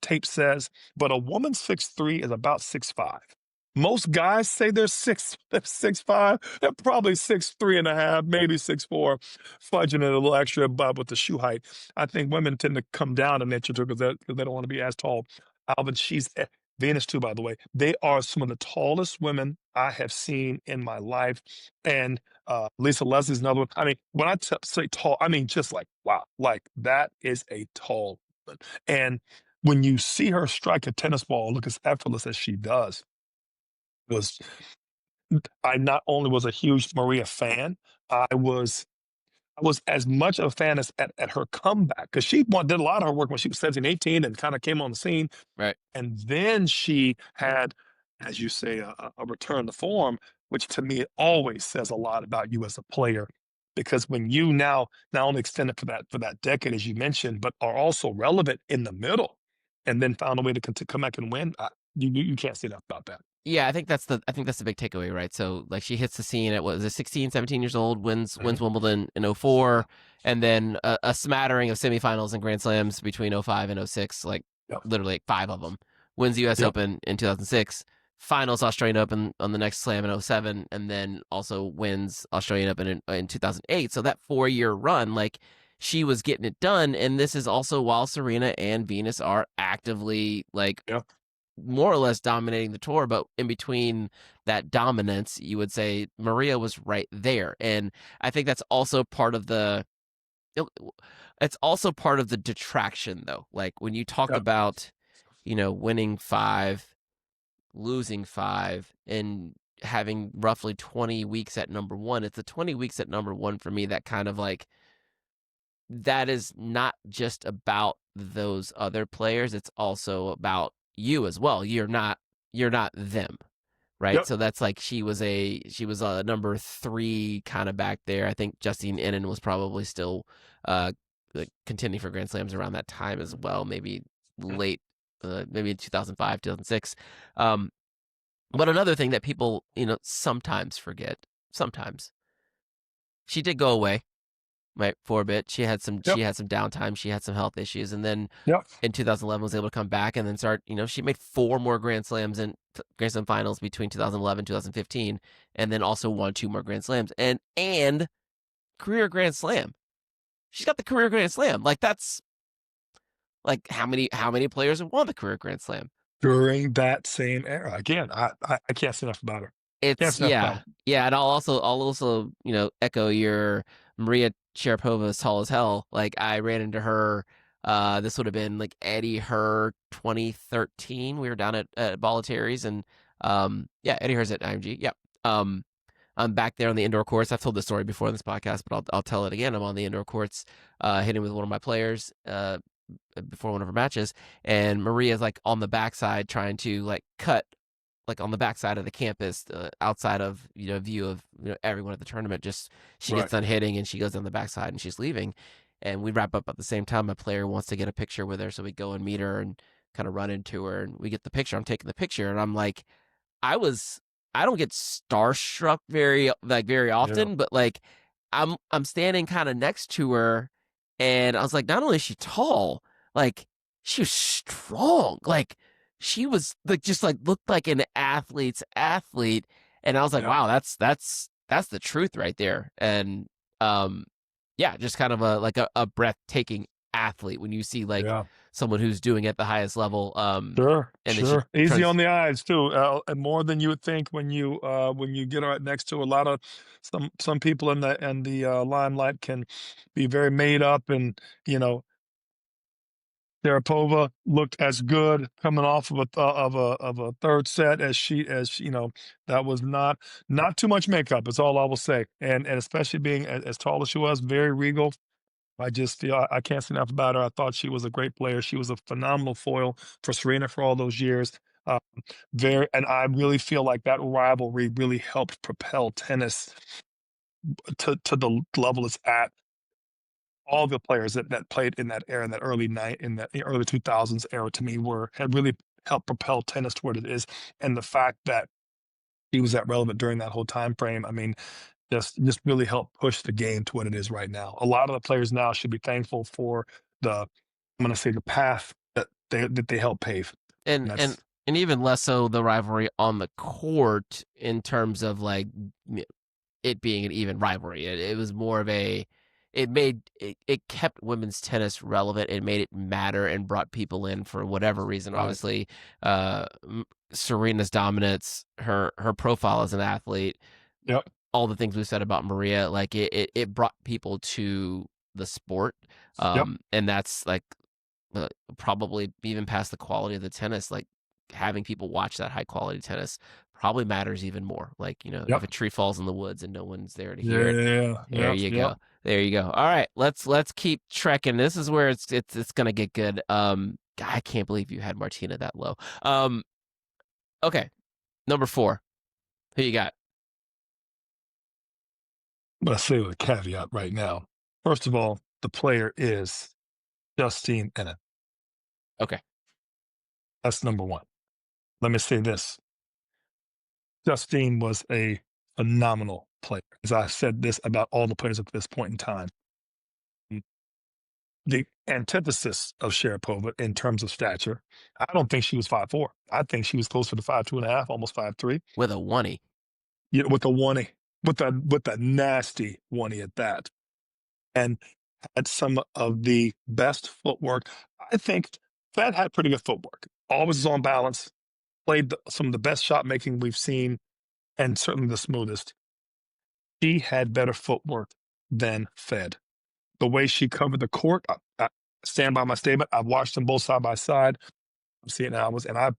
tape says, but a woman's 6'3" is about 6'5". Most guys say they're 6'5". They're probably 6'3.5", maybe 6'4", fudging it a little extra above with the shoe height. I think women tend to come down an inch or two because they don't want to be as tall. Alvin, she's Venus too, by the way. They are some of the tallest women I have seen in my life. And Lisa Leslie's another one. I mean, when I say tall, I mean just like, wow, like that is a tall woman. And when you see her strike a tennis ball, look as effortless as she does, was I not only was a huge Maria fan, I was as much a fan as at her comeback, because she did a lot of her work when she was 17, 18 and kind of came on the scene. Right. And then she had, as you say, a return to form, which to me always says a lot about you as a player. Because when you now not only extended for that decade, as you mentioned, but are also relevant in the middle, and then found a way to come back and win, you can't say enough about that. Yeah, I think that's the big takeaway, right? So like she hits the scene at what is it, 16, 17 years old, wins Wimbledon in 04, and then a smattering of semifinals and Grand Slams between 05 and 06, like literally like 5 of them. Wins the US Open in 2006, finals Australian Open on the next slam in 07, and then also wins Australian Open in 2008. So that 4-year run, like she was getting it done, and this is also while Serena and Venus are actively like more or less dominating the tour, but in between that dominance, you would say Maria was right there. And I think that's also part of it's also part of the detraction though. Like when you talk about, winning 5, losing 5, and having roughly 20 weeks at number 1, it's the 20 weeks at number 1 for me that kind of like, that is not just about those other players, it's also about you as well. You're not them, right? So that's like she was a number 3 kind of back there. I think Justine Innen was probably still like contending for Grand Slams around that time as well, maybe late maybe in 2005, 2006. But another thing that people, sometimes forget, she did go away, right, for a bit. She had some downtime, she had some health issues, and then in 2011 was able to come back and then start, she made 4 more Grand Slams and Grand Slam finals between 2011 2015, and then also won 2 more Grand Slams and career Grand Slam. She's got the career Grand Slam. Like that's like how many players have won the career Grand Slam during that same era? Again, I can't say enough about her. It's yeah, and I'll also echo your Maria Sharapova is tall as hell. Like I ran into her. This would have been like Eddie Herr 2013. We were down at Bollettieri's, and Eddie Herr's at IMG. Yeah. I'm back there on the indoor courts. I've told this story before in this podcast, but I'll tell it again. I'm on the indoor courts, hitting with one of my players before one of her matches, and Maria's like on the backside trying to like cut like on the backside of the campus, outside of view of everyone at the tournament. Just she gets done hitting and she goes down the backside and she's leaving, and we wrap up at the same time. My player wants to get a picture with her, so we go and meet her and kind of run into her, and we get the picture. I'm taking the picture, and I'm like, I don't get starstruck very often, but like I'm standing kind of next to her, and I was like, not only is she tall, like she was strong, like she was like just like looked like an athlete's athlete, and I was like, wow, that's the truth right there. And just kind of a breathtaking athlete when you see like someone who's doing at the highest level. Sure. Easy on the eyes too, and more than you would think when you get right next to a lot of some people in the limelight can be very made up, and Sharapova looked as good coming off of a third set as that was not too much makeup. Is all I will say, and especially being as tall as she was, very regal. I just feel I can't say enough about her. I thought she was a great player. She was a phenomenal foil for Serena for all those years. And I really feel like that rivalry really helped propel tennis to the level it's at. All the players that played in that era, in that early 2000s era, to me had really helped propel tennis to what it is. And the fact that he was that relevant during that whole time frame, I mean, just really helped push the game to what it is right now. A lot of the players now should be thankful for I'm going to say the path that they helped pave. And even less so the rivalry on the court in terms of like it being an even rivalry. It was more of a it kept women's tennis relevant. It made it matter and brought people in for whatever reason. Right. Obviously, Serena's dominance, her profile as an athlete, Yep. all the things we said about Maria, like it brought people to the sport. Yep. And that's like probably even past the quality of the tennis, like having people watch that high quality tennis probably matters even more. Like, Yep. if a tree falls in the woods and no one's there to hear it. There Yep. you go. There you go. All right, let's keep trekking. This is where it's gonna get good. I can't believe you had Martina that low. Okay, number 4. Who you got? I'm gonna say with a caveat right now. First of all, the player is Justine Henin. Okay. That's number 1. Let me say this. Justine was a phenomenal player. As I said this about all the players at this point in time. The antithesis of Sharapova in terms of stature, I don't think she was 5'4". I think she was closer to 5'2.5", almost 5'3". With a 1-y. Yeah, with a 1-y, with a nasty 1-y at that. And had some of the best footwork. I think Fed had pretty good footwork. Always was on balance, played some of the best shot making we've seen, and certainly the smoothest. She had better footwork than Fed. The way she covered the court, I stand by my statement. I've watched them both side by side. I'm seeing now, and I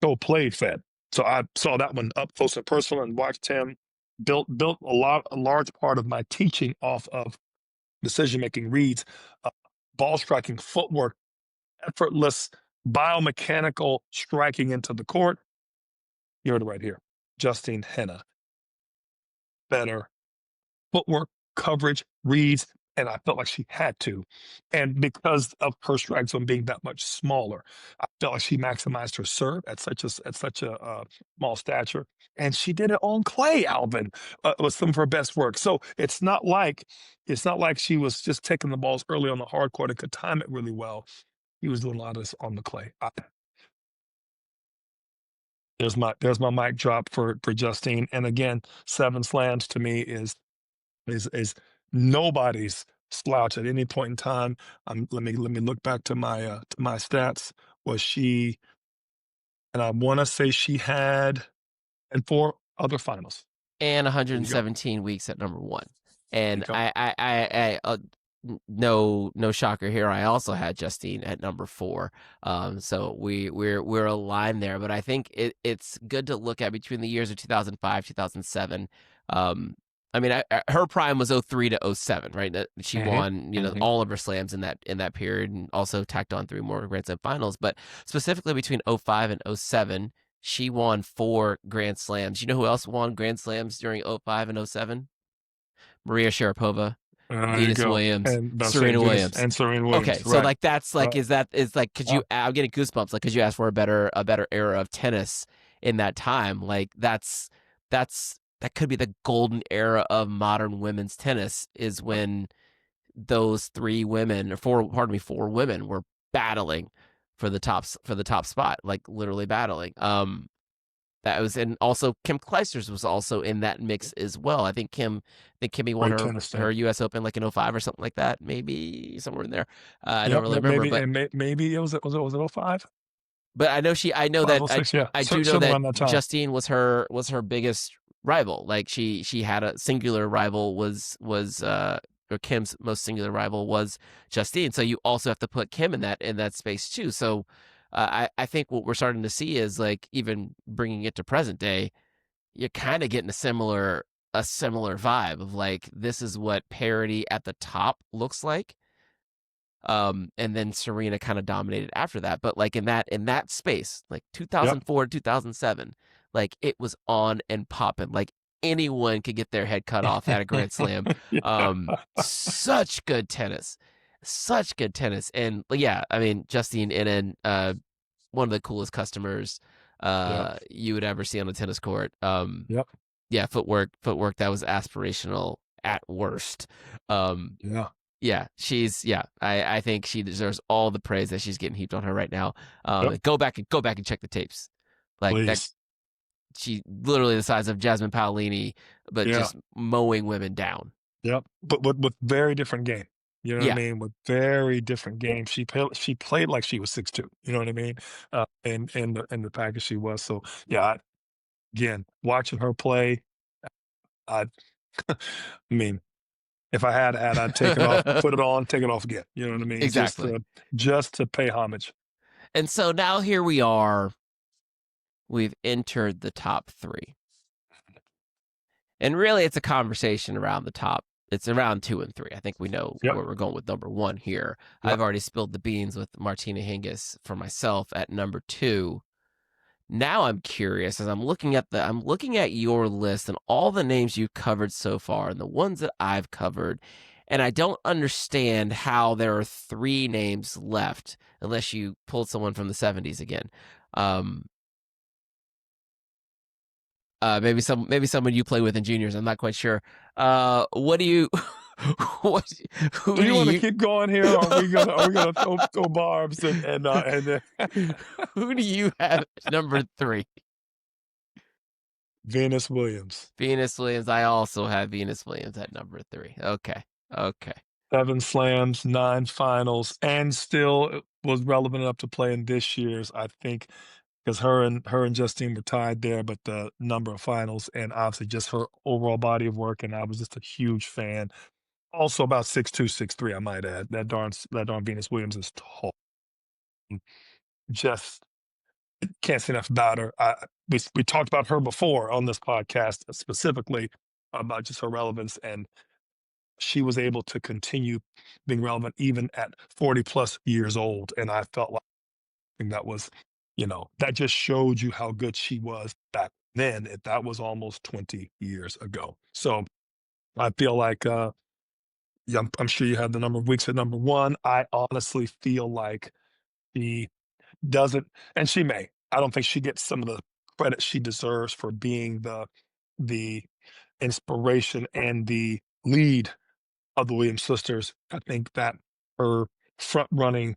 so played Fed. So I saw that one up close and personal and watched him built a large part of my teaching off of decision-making reads, ball striking, footwork, effortless, biomechanical striking into the court. You heard it right here. Justine Henin. Better footwork, coverage, reads, and I felt like she had to. And because of her strike zone being that much smaller, I felt like she maximized her serve at such a small stature. And she did it on clay, Alvin, with some of her best work. So it's not like she was just taking the balls early on the hard court and could time it really well. He was doing a lot of this on the clay. There's my mic drop for Justine. And again, 7 slams to me is nobody's slouch at any point in time. Let me look back to my stats. Was she? And I want to say she had and 4 other finals And 117 weeks at number 1. And no shocker here. I also had Justine at number 4. So we're aligned there. But I think it's good to look at between the years of 2005, 2007. I mean, her prime was 03 to 07, right? She won, all of her slams in that period, and also tacked on 3 more Grand Slam finals. But specifically between 05 and 07, she won 4 Grand Slams. You know who else won Grand Slams during 05 and 07? Maria Sharapova, Venus Williams, Serena Williams, and Serena Williams. Okay, so like that's like is like could you? I'm getting goosebumps. Like, could you ask for a better era of tennis in that time? Like that could be the golden era of modern women's tennis. Is when those 4 women were battling for the top spot, like literally battling. That was, and also Kim Clijsters was also in that mix as well. I think Kimmy won her U.S. Open like in 05 or something like that, maybe somewhere in there. I don't really remember, maybe it was it 05. But I know I do know that Justine was her biggest rival. Like she had a singular rival or Kim's most singular rival was Justine. So you also have to put Kim in that space too. So I think what we're starting to see is, like, even bringing it to present day, you're kind of getting a similar vibe of, like, this is what parity at the top looks like. And then Serena kind of dominated after that. But like in that space, like 2004 to 2007, like it was on and popping. Like anyone could get their head cut off at a Grand Slam. Such good tennis. And yeah, I mean, Justine Henin, one of the coolest customers you would ever see on a tennis court. Yeah, footwork that was aspirational at worst. Yeah, I think she deserves all the praise that she's getting heaped on her right now. Go back and check the tapes. Like Please. That, she literally the size of Jasmine Paolini, but just mowing women down. Yep. But with very different game. You know what I mean? With very different games. She played like she was 6'2". You know what I mean? In the package she was. So yeah, again, watching her play, I I mean, if I had I'd take it off, put it on, take it off again. You know what I mean? Exactly. Just to pay homage. And so now here we are. We've entered the top 3. And really, it's a conversation around the top. It's around 2 and 3. I think we know Yep. where we're going with number 1 here. Yep. I've already spilled the beans with Martina Hingis for myself at number 2. Now I'm curious as I'm looking at your list and all the names you've covered so far and the ones that I've covered, and I don't understand how there are 3 names left unless you pulled someone from the 70s again. Maybe someone you play with in juniors. I'm not quite sure. What do you? Who do you want to keep going here? Or are we gonna throw barbs and who do you have at number 3? Venus Williams. Venus Williams. I also have Venus Williams at number 3. Okay. 7 slams, 9 finals, and still was relevant enough to play in this year's. I think because her and Justine were tied there, but the number of finals and obviously just her overall body of work, and I was just a huge fan. Also about 6'2", 6'3", I might add. That darn Venus Williams is tall. Just can't say enough about her. We talked about her before on this podcast, specifically about just her relevance, and she was able to continue being relevant even at 40 plus years old. And I felt like that was, that just showed you how good she was back then. That was almost 20 years ago. So I feel like, yeah, I'm sure you had the number of weeks at number 1. I honestly feel like she doesn't, and she may. I don't think she gets some of the credit she deserves for being the inspiration and the lead of the Williams sisters. I think that her front running,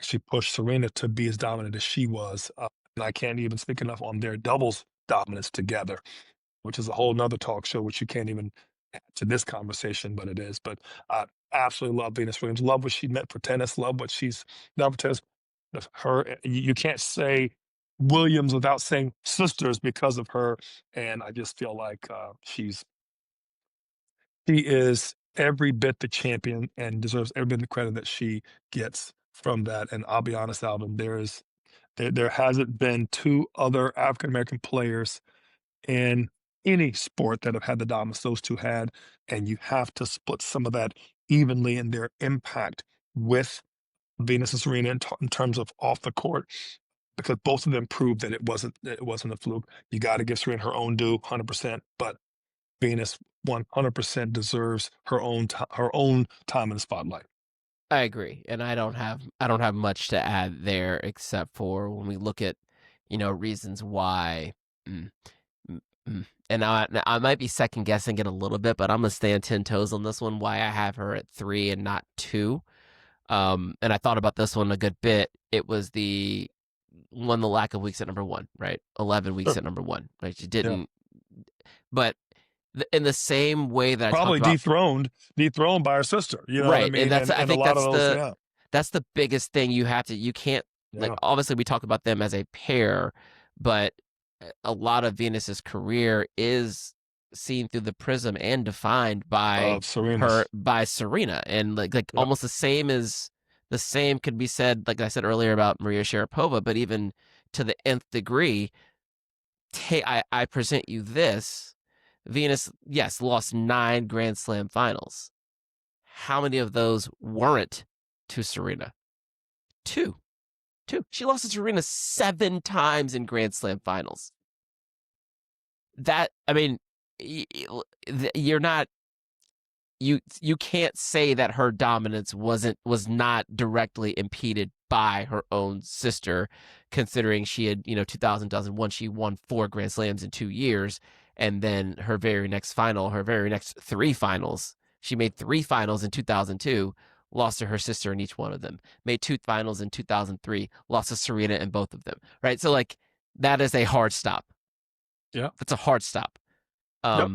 she pushed Serena to be as dominant as she was. And I can't even speak enough on their doubles dominance together, which is a whole nother talk show, which you can't even add to this conversation, but it is. But I absolutely love Venus Williams. Love what she meant for tennis. Love what she's done for tennis. You can't say Williams without saying sisters because of her. And I just feel like she is every bit the champion and deserves every bit the credit that she gets from that. And I'll be honest, Alvin, there hasn't been 2 other African American players in any sport that have had the dominance those 2 had, and you have to split some of that evenly in their impact with Venus and Serena in terms of off the court, because both of them proved that it wasn't a fluke. You got to give Serena her own due, 100%, but Venus 100% deserves her own time in the spotlight. I agree, and I don't have much to add there except for when we look at, reasons why. And I might be second guessing it a little bit, but I'm gonna stand 10 toes on this one. Why I have her at 3 and not 2. And I thought about this one a good bit. It was the lack of weeks at number 1, right? 11 weeks at number 1, right? She didn't, but in the same way that probably I talked about, dethroned by her sister, you know right? what I mean? And I think that's the biggest thing you can't, like, Yeah. obviously we talk about them as a pair, but a lot of Venus's career is seen through the prism and defined by Serena, and like Yep. almost the same could be said, like I said earlier about Maria Sharapova, but even to the nth degree. I present you this. Venus, yes, lost 9 Grand Slam finals. How many of those weren't to Serena? 2. She lost to Serena 7 times in Grand Slam finals. That, I mean, you're not, you can't say that her dominance was not directly impeded by her own sister, considering she had, 2000, 2001, she won 4 Grand Slams in 2 years. And then her very next 3 finals, she made 3 finals in 2002, lost to her sister in each one of them, made 2 finals in 2003, lost to Serena in both of them, right? So, like, that is a hard stop. Yeah. That's a hard stop. Yep.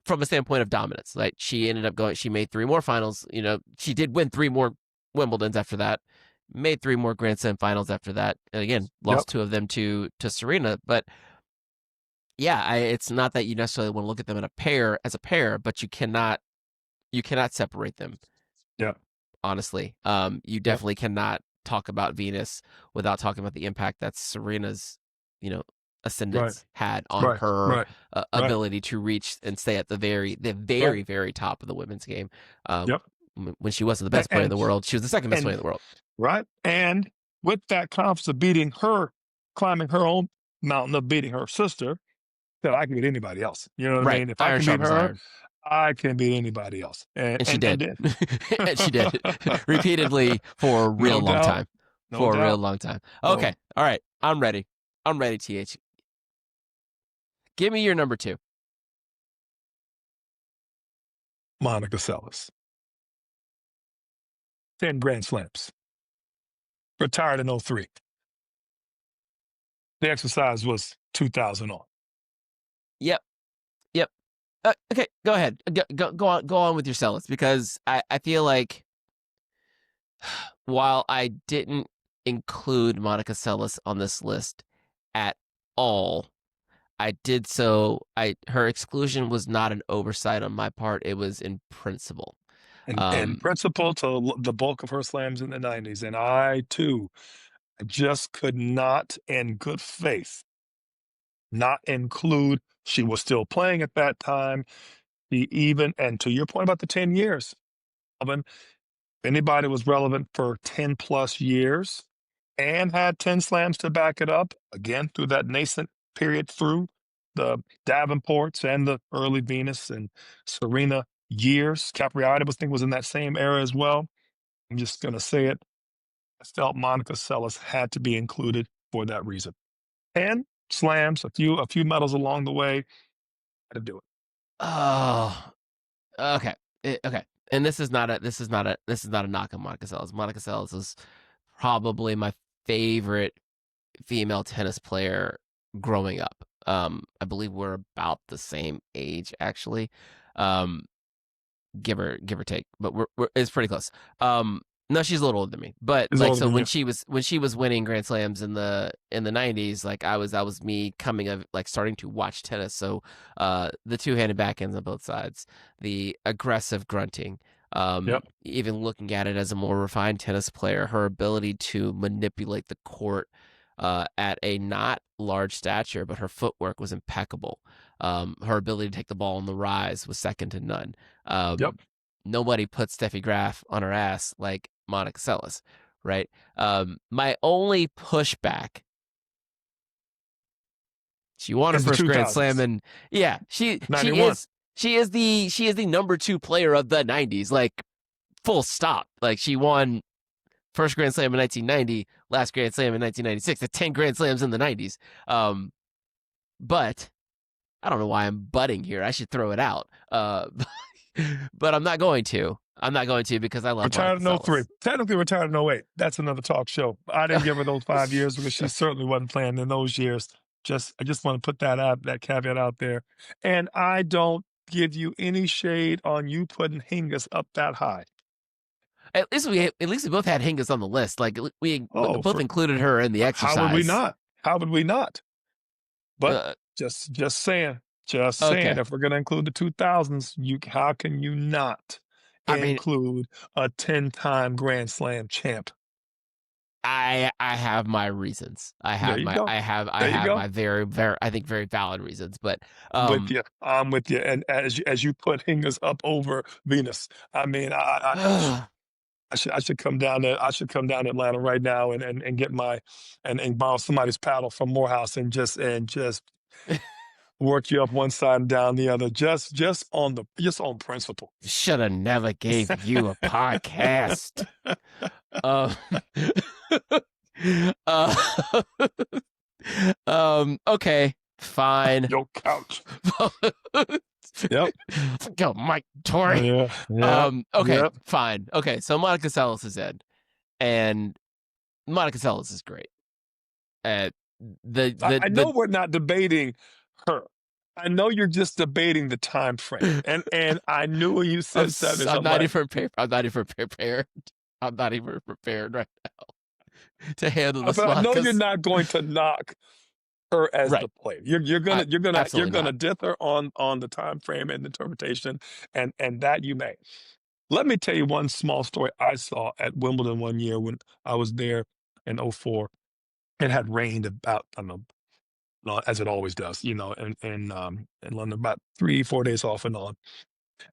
from a standpoint of dominance. Like she ended up going, she made 3 more finals. You know, she did win 3 more Wimbledons after that, made 3 more Grand Slam finals after that, and again lost 2 of them to Serena. But yeah, it's not that you necessarily want to look at them as a pair, but you cannot separate them. Yeah, honestly, you definitely cannot talk about Venus without talking about the impact that Serena's, ascendance had on her ability to reach and stay at the very top of the women's game. When she wasn't the best player in the world, she was the second best player in the world. Right. And with that confidence of climbing her own mountain of beating her sister, that I can beat anybody else. You know what I mean? If I can beat her, I can beat anybody else. And she did. And she did repeatedly for a real long time. For a real long time. Okay. All right. I'm ready. TH. Give me your number 2. Monica Seles. 10 Grand Slams. Retired in 2003. The exercise was 2000 on. Yep. Okay, go ahead. Go on with your Seles, because I feel like while I didn't include Monica Seles on this list at all, I did so. Her exclusion was not an oversight on my part. It was in principle. In principle to the bulk of her slams in the 90s. And I, too, just could not, in good faith, not include. She was still playing at that time. And to your point about the 10 years, Alvin, if anybody was relevant for 10 plus years and had 10 slams to back it up, again, through that nascent period, through the Davenports and the early Venus and Serena years. Capriati was in that same era as well. I'm just going to say it. I felt Monica Seles had to be included for that reason. 10 slams, a few medals along the way. Had to do it. Oh, okay. Okay. And this is not a knock on Monica Seles. Monica Seles is probably my favorite female tennis player growing up. I believe we're about the same age, actually. Give or take, but it's pretty close. No, she's a little older than me, but when she was winning Grand Slams in the 90s, like that was me coming of like starting to watch tennis. So the 2-handed backhands on both sides, the aggressive grunting, even looking at it as a more refined tennis player, her ability to manipulate the court at a not large stature, but her footwork was impeccable. Her ability to take the ball on the rise was second to none. Nobody put Steffi Graf on her ass like Monica Seles, right? My only pushback, she won her first Grand Slam, and she is the number 2 player of the 90s, like full stop. Like she won first Grand Slam in 1990, last Grand Slam in 1996, the 10 Grand Slams in the 90s. But I don't know why I'm butting here. I should throw it out. But I'm not going to. Because I love retired in 2003. Technically retired in 2008. That's another talk show. I didn't give her those 5 years because she certainly wasn't playing in those years. I just want to put that caveat out there. And I don't give you any shade on you putting Hingis up that high. At least we both had Hingis on the list. Like we both included her in the exercise. How would we not? But just saying. If we're going to include the 2000s, how can you not include a 10-time Grand Slam champ? I have my reasons. I have my very, very, I think very valid reasons. But I'm with you. And as you put Hingis up over Venus, I mean, I should come down to Atlanta right now and get and borrow somebody's paddle from Morehouse and just work you up one side and down the other, just on principle. Should have never gave you a podcast. Okay, fine. Your couch. Yep. Go, Mike Torrey. Okay, fine. Okay, so Monica Seles is in, and Monica Seles is great. I know we're not debating her. I know you're just debating the time frame, and I knew when you said 7. I'm not even prepared. I'm not even prepared. I'm not even prepared right now to handle this but one. I know you're not going to knock her as Right. the player. You're gonna Absolutely dither on the time frame and interpretation, and that you may. Let me tell you one small story I saw at Wimbledon one year when I was there in '04. It had rained about, I don't know, as it always does, in London, about 3-4 days off and on.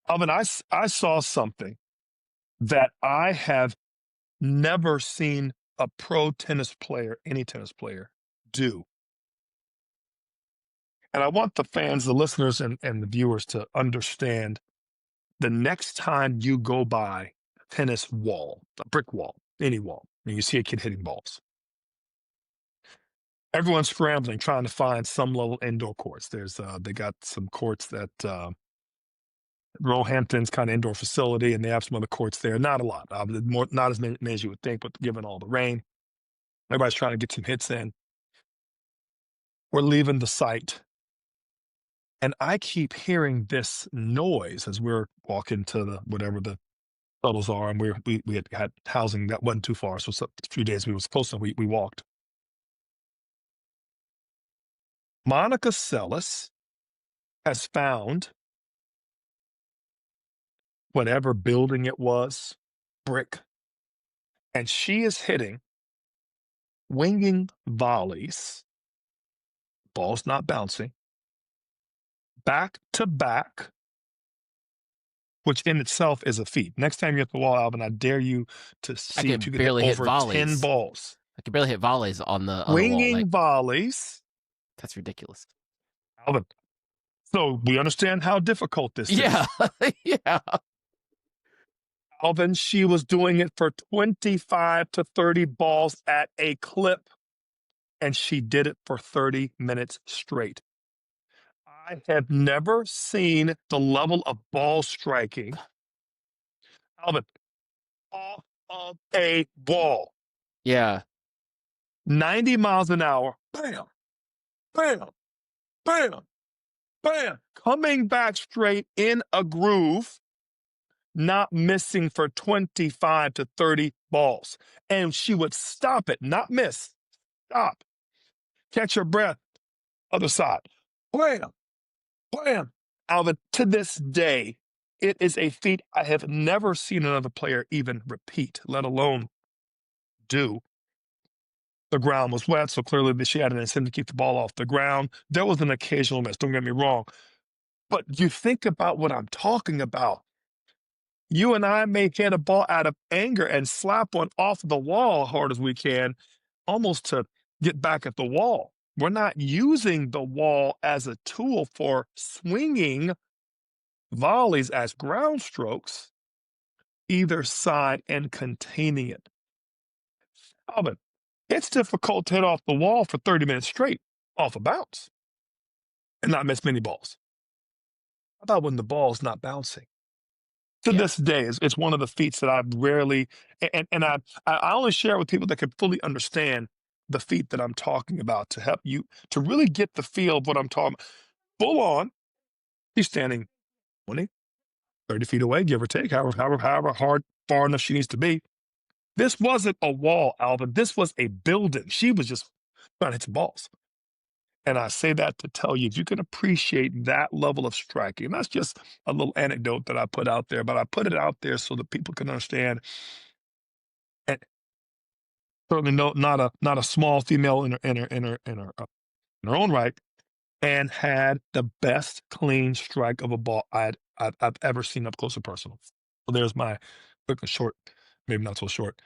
Alvin, I saw something that I have never seen a pro tennis player, any tennis player, do. And I want the fans, the listeners, and the viewers to understand the next time you go by a tennis wall, a brick wall, any wall, and you see a kid hitting balls, everyone's scrambling, trying to find some level indoor courts. They got some courts that Roehampton's kind of indoor facility, and they have some other courts there. Not a lot, not as many as you would think, but given all the rain, everybody's trying to get some hits in. We're leaving the site, and I keep hearing this noise as we're walking to whatever the shuttles are, and we had housing that wasn't too far, so a few days we was close, and we walked. Monica Seles has found whatever building it was, brick, and she is hitting winging volleys, balls not bouncing, back to back, which in itself is a feat. Next time you're at the wall, Alvin, I dare you to see if you can hit over 10 balls. I can barely hit volleys on the wall. Winging volleys. That's ridiculous. Alvin, so we understand how difficult this is. Yeah. Alvin, she was doing it for 25 to 30 balls at a clip, and she did it for 30 minutes straight. I have never seen the level of ball striking, Alvin, off of a wall. Yeah. 90 miles an hour, bam, bam, bam, bam, coming back straight in a groove, not missing for 25 to 30 balls. And she would stop it, not miss, stop, catch her breath, other side, bam, bam. Alvin, to this day, it is a feat I have never seen another player even repeat, let alone do. The ground was wet, so clearly she had an incentive to keep the ball off the ground. There was an occasional miss, don't get me wrong. But you think about what I'm talking about. You and I may hit a ball out of anger and slap one off the wall hard as we can, almost to get back at the wall. We're not using the wall as a tool for swinging volleys as ground strokes, either side, and containing it. Alvin, it's difficult to hit off the wall for 30 minutes straight off a bounce and not miss many balls. How about when the ball's not bouncing? To this day, it's one of the feats that I've rarely, and I only share with people that can fully understand the feat that I'm talking about to help you to really get the feel of what I'm talking about. Full on, she's standing 20, 30 feet away, give or take, however hard, far enough she needs to be. This wasn't a wall, Alvin. This was a building. She was just trying to hit some balls. And I say that to tell you, if you can appreciate that level of striking, that's just a little anecdote that I put out there, but I put it out there so that people can understand. And certainly not a small female in her own right, and had the best clean strike of a ball I've ever seen up close and personal. So there's my quick and short, maybe not so short,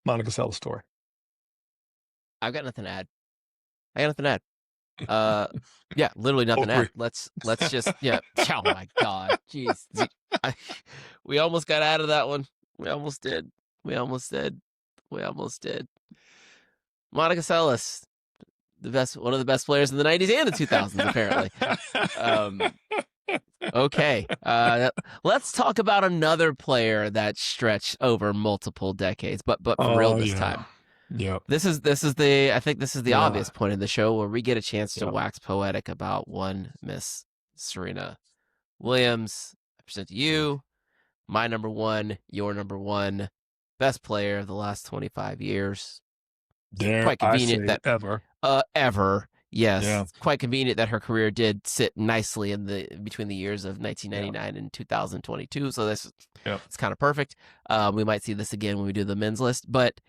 Monica Seles story. I've got nothing to add. Yeah, literally nothing to add. Let's just, yeah. Oh my God. Jeez. We almost got out of that one. We almost did. Monica Seles, one of the best players in the 90s and the 2000s, apparently. Okay. Let's talk about another player that stretched over multiple decades, but for real this time. Yeah. This is I think this is the obvious point in the show where we get a chance to wax poetic about one Miss Serena Williams. I present to you my number one, your number one, best player of the last 25 years. Quite convenient that ever. Yes. Yeah. Quite convenient that her career did sit nicely in between the years of 1999 and 2022. So it's kind of perfect. We might see this again when we do the men's list. But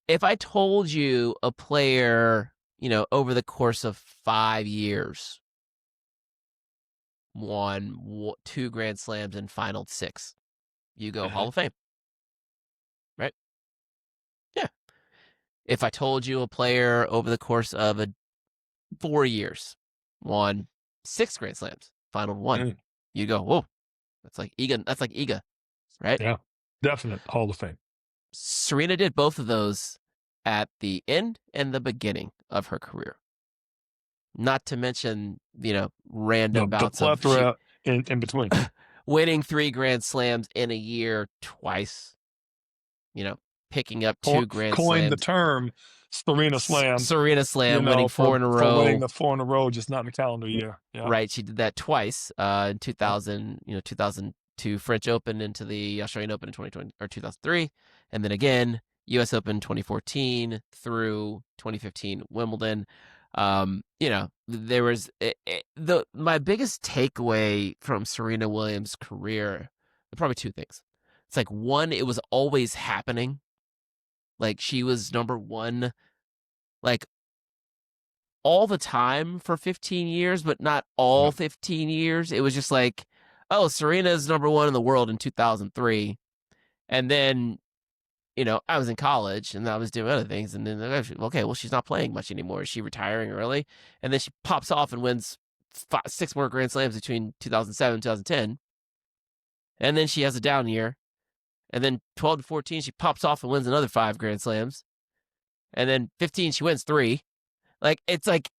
if I told you a player, over the course of 5 years, won 2 Grand Slams and finaled 6, you go Hall of Fame, right? Yeah. If I told you a player over the course of 4 years won 6 Grand Slams, finaled 1, you go, whoa, that's like Iga, right? Yeah, definite Hall of Fame. Serena did both of those at the end and the beginning of her career. Not to mention, random bouts of the plethora in between. Winning 3 Grand Slams in a year twice. Picking up 2 Grand Slams. Coined the term Serena Slam. Serena Slam, winning 4 in a row. For winning the 4 in a row, just not in the calendar year. Yeah. Right, she did that twice in 2000, 2002 French Open into the Australian Open in 2020 or 2003, and then again U.S. Open 2014 through 2015 Wimbledon. There was my biggest takeaway from Serena Williams' career, probably 2 things. It's like, one, it was always happening. Like, she was number one, like, all the time for 15 years, but not all 15 years. It was just like, oh, Serena's number one in the world in 2003. And then, I was in college and I was doing other things. And then, okay, well, she's not playing much anymore. Is she retiring early? And then she pops off and wins 6 more Grand Slams between 2007 and 2010. And then she has a down year. And then 12 to 14, she pops off and wins another 5 Grand Slams. And then 15, she wins 3. Like, it's like,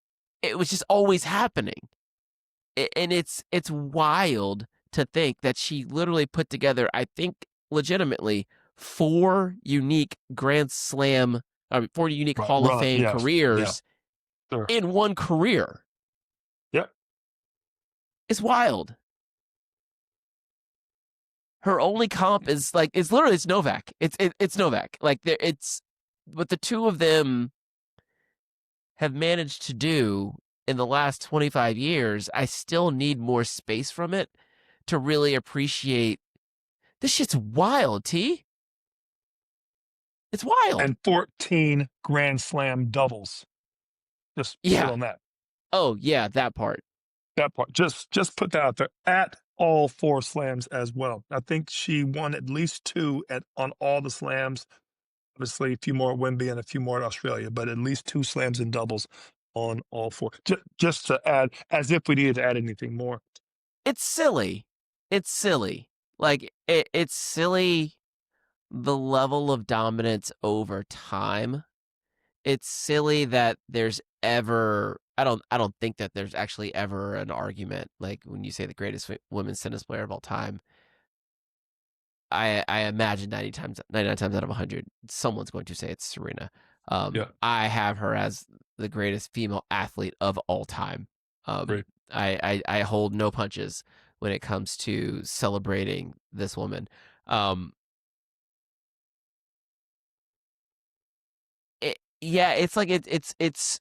it was just always happening. And it's wild to think that she literally put together, I think, legitimately, 4 unique Grand Slam, 4 unique Hall of Fame careers in one career. Yep. It's wild. Her only comp is like, it's Novak. It's Novak. Like, it's what the two of them have managed to do in the last 25 years. I still need more space from it to really appreciate. This shit's wild, T. It's wild. And 14 Grand Slam doubles. Just put on that. Oh, yeah, that part. That part. Just put that out there. At all 4 slams as well. I think she won at least 2 on all the slams. Obviously, a few more at Wembley and a few more at Australia, but at least 2 slams and doubles on all 4. Just to add, as if we needed to add anything more. It's silly. It's silly. Like, it's silly, the level of dominance over time. It's silly that there's ever, I don't think that there's actually ever an argument, like when you say the greatest women's tennis player of all time. I imagine 99 times out of 100, someone's going to say it's Serena. I have her as the greatest female athlete of all time. I hold no punches when it comes to celebrating this woman. It's like it's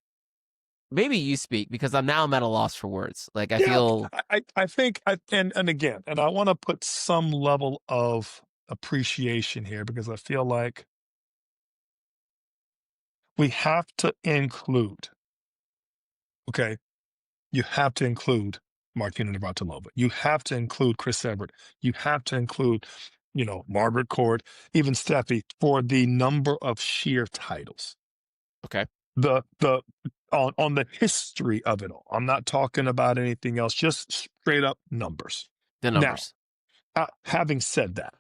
maybe you speak, because I'm at a loss for words. Like, I feel. I think, and again, and I want to put some level of appreciation here, because I feel like we have to include. Okay, you have to include Martina Navratilova. You have to include Chris Evert. You have to include, Margaret Court, even Steffi, for the number of sheer titles. Okay. On the history of it all. I'm not talking about anything else, just straight up numbers. The numbers. Now, having said that,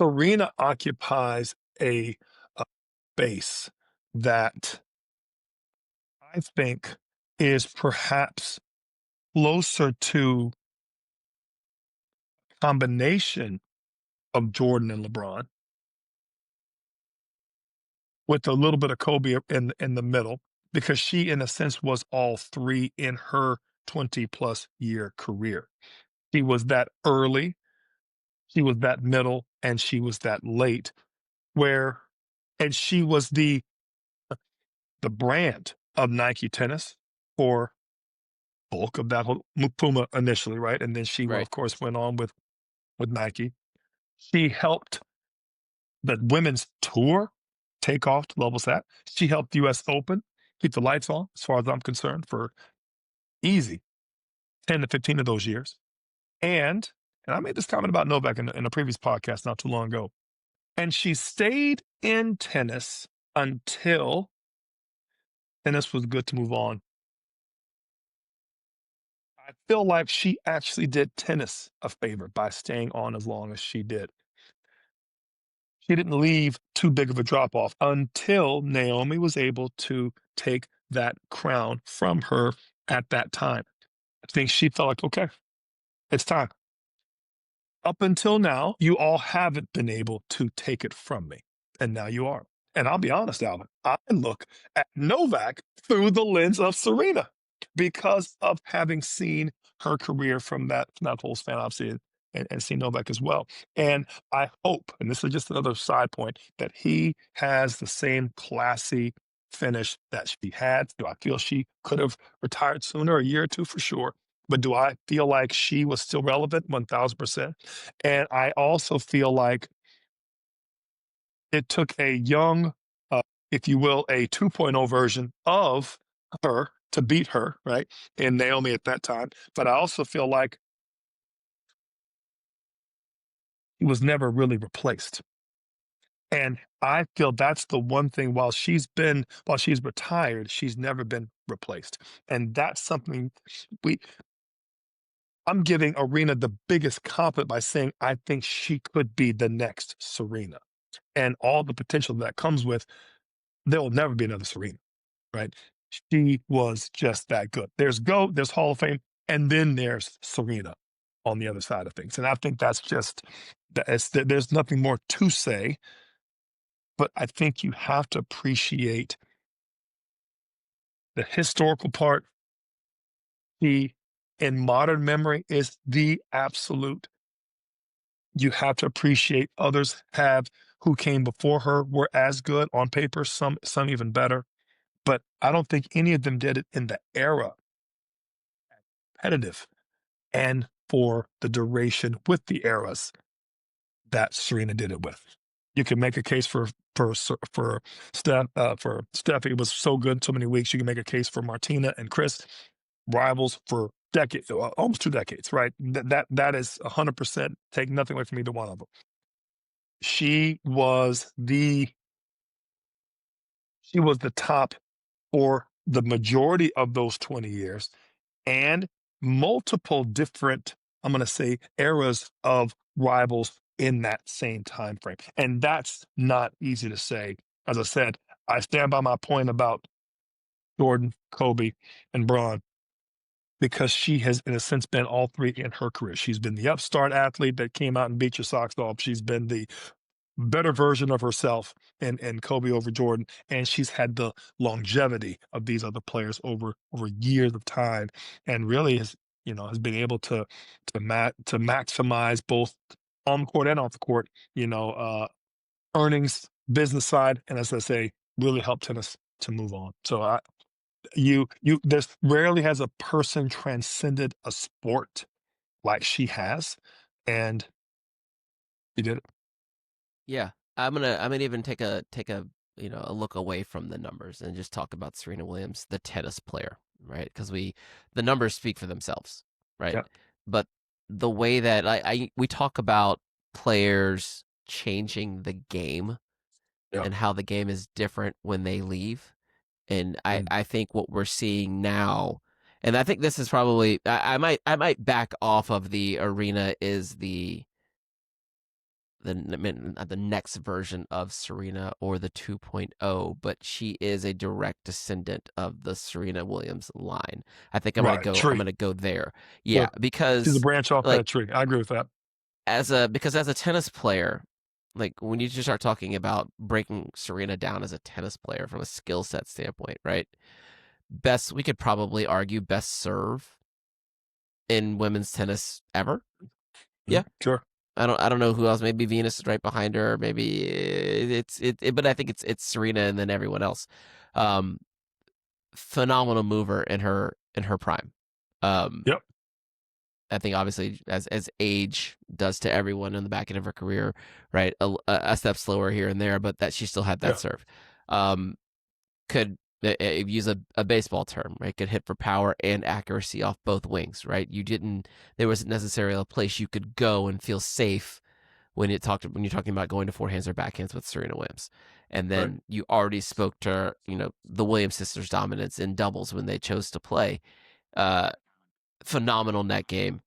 Serena occupies a base that I think is perhaps closer to a combination of Jordan and LeBron, with a little bit of Kobe in the middle, because she, in a sense, was all three in her 20+ year career. She was that early, she was that middle, and she was that late, and she was the brand of Nike tennis for bulk of that whole Puma initially, right? And then she, Right. of course, went on with Nike. She helped the women's tour take off to levels that. She helped the U.S. Open keep the lights on, as far as I'm concerned, for easy 10 to 15 of those years. And I made this comment about Novak in a previous podcast not too long ago. And she stayed in tennis until tennis was good to move on. I feel like she actually did tennis a favor by staying on as long as she did. She didn't leave too big of a drop off until Naomi was able to take that crown from her at that time. I think she felt like, okay, it's time. Up until now, you all haven't been able to take it from me. And now you are. And I'll be honest, Alvin, I look at Novak through the lens of Serena because of having seen her career from that whole span, obviously, and seen Novak as well. And I hope, and this is just another side point, that he has the same classy finish that she had. Do I feel she could have retired sooner, a year or two for sure? But do I feel like she was still relevant? 1000%. And I also feel like it took a young, if you will, a 2.0 version of her to beat her, right? And Naomi at that time. But I also feel like he was never really replaced. And I feel that's the one thing, while she's retired, she's never been replaced. And that's something I'm giving Aryna the biggest compliment by saying I think she could be the next Serena, and all the potential that comes with. There will never be another Serena, right? She was just that good. There's GOAT, there's Hall of Fame, and then there's Serena on the other side of things. And I think there's nothing more to say, but I think you have to appreciate the historical part. In modern memory, is the absolute. You have to appreciate others who came before her were as good on paper, some even better. But I don't think any of them did it in the era competitive and for the duration with the eras that Serena did it with. You can make a case for Steph. For Steph, it was so good so many weeks. You can make a case for Martina and Chris, rivals for decades, almost 2 decades, right? That is 100%. Take nothing away from either one of them. She was the top for the majority of those 20 years, and multiple different, I'm going to say, eras of rivals in that same time frame. And that's not easy to say. As I said, I stand by my point about Jordan, Kobe, and Braun, because she has, in a sense, been all three in her career. She's been the upstart athlete that came out and beat your socks off. She's been the better version of herself and Kobe over Jordan, and she's had the longevity of these other players over years of time, and really has been able to maximize both on the court and off the court, earnings, business side, and, as I say, really helped tennis to move on. So there's rarely has a person transcended a sport like she has, and she did it. Yeah, I'm gonna even take a a look away from the numbers and just talk about Serena Williams, the tennis player, right? Because the numbers speak for themselves, right? Yeah. But the way that we talk about players changing the game Yeah. and how the game is different when they leave, and I think what we're seeing now, and I think this is probably I might back off of the Aryna is the next version of Serena or the 2.0, but she is a direct descendant of the Serena Williams line. I think I'm gonna go there. Yeah, because she's a branch off that tree. I agree with that. Because as a tennis player, like when you just start talking about breaking Serena down as a tennis player from a skill set standpoint, right? We could probably argue best serve in women's tennis ever. Yeah, sure. I don't know who else. Maybe Venus is right behind her. Maybe but I think it's Serena and then everyone else. Phenomenal mover in her prime. Yep. I think obviously as age does to everyone in the back end of her career, right? A step slower here and there, but that she still had that serve. Could use a baseball term, right? Could hit for power and accuracy off both wings, right? There wasn't necessarily a place you could go and feel safe when you're talking about going to forehands or backhands with Serena Williams. And then you already spoke to, the Williams sisters' dominance in doubles when they chose to play. Phenomenal net game.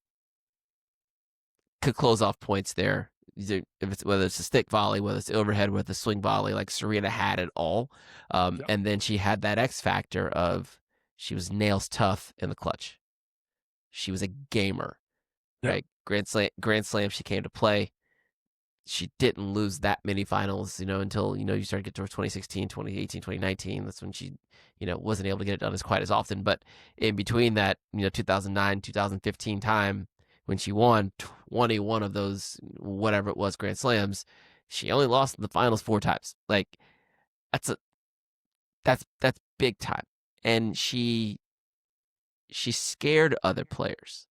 Could close off points there. Whether it's a stick volley, whether it's overhead, whether it's a swing volley, like Serena had it all. And then she had that X factor of she was nails tough in the clutch. She was a gamer, right? Grand Slam she came to play. She didn't lose that many finals, until, you started to get towards 2016, 2018, 2019. That's when she, wasn't able to get it done as quite as often. But in between that, 2009, 2015 time, when she won 21 of those, whatever it was, Grand Slams, she only lost in the finals 4 times. Like, that's big time. And she scared other players.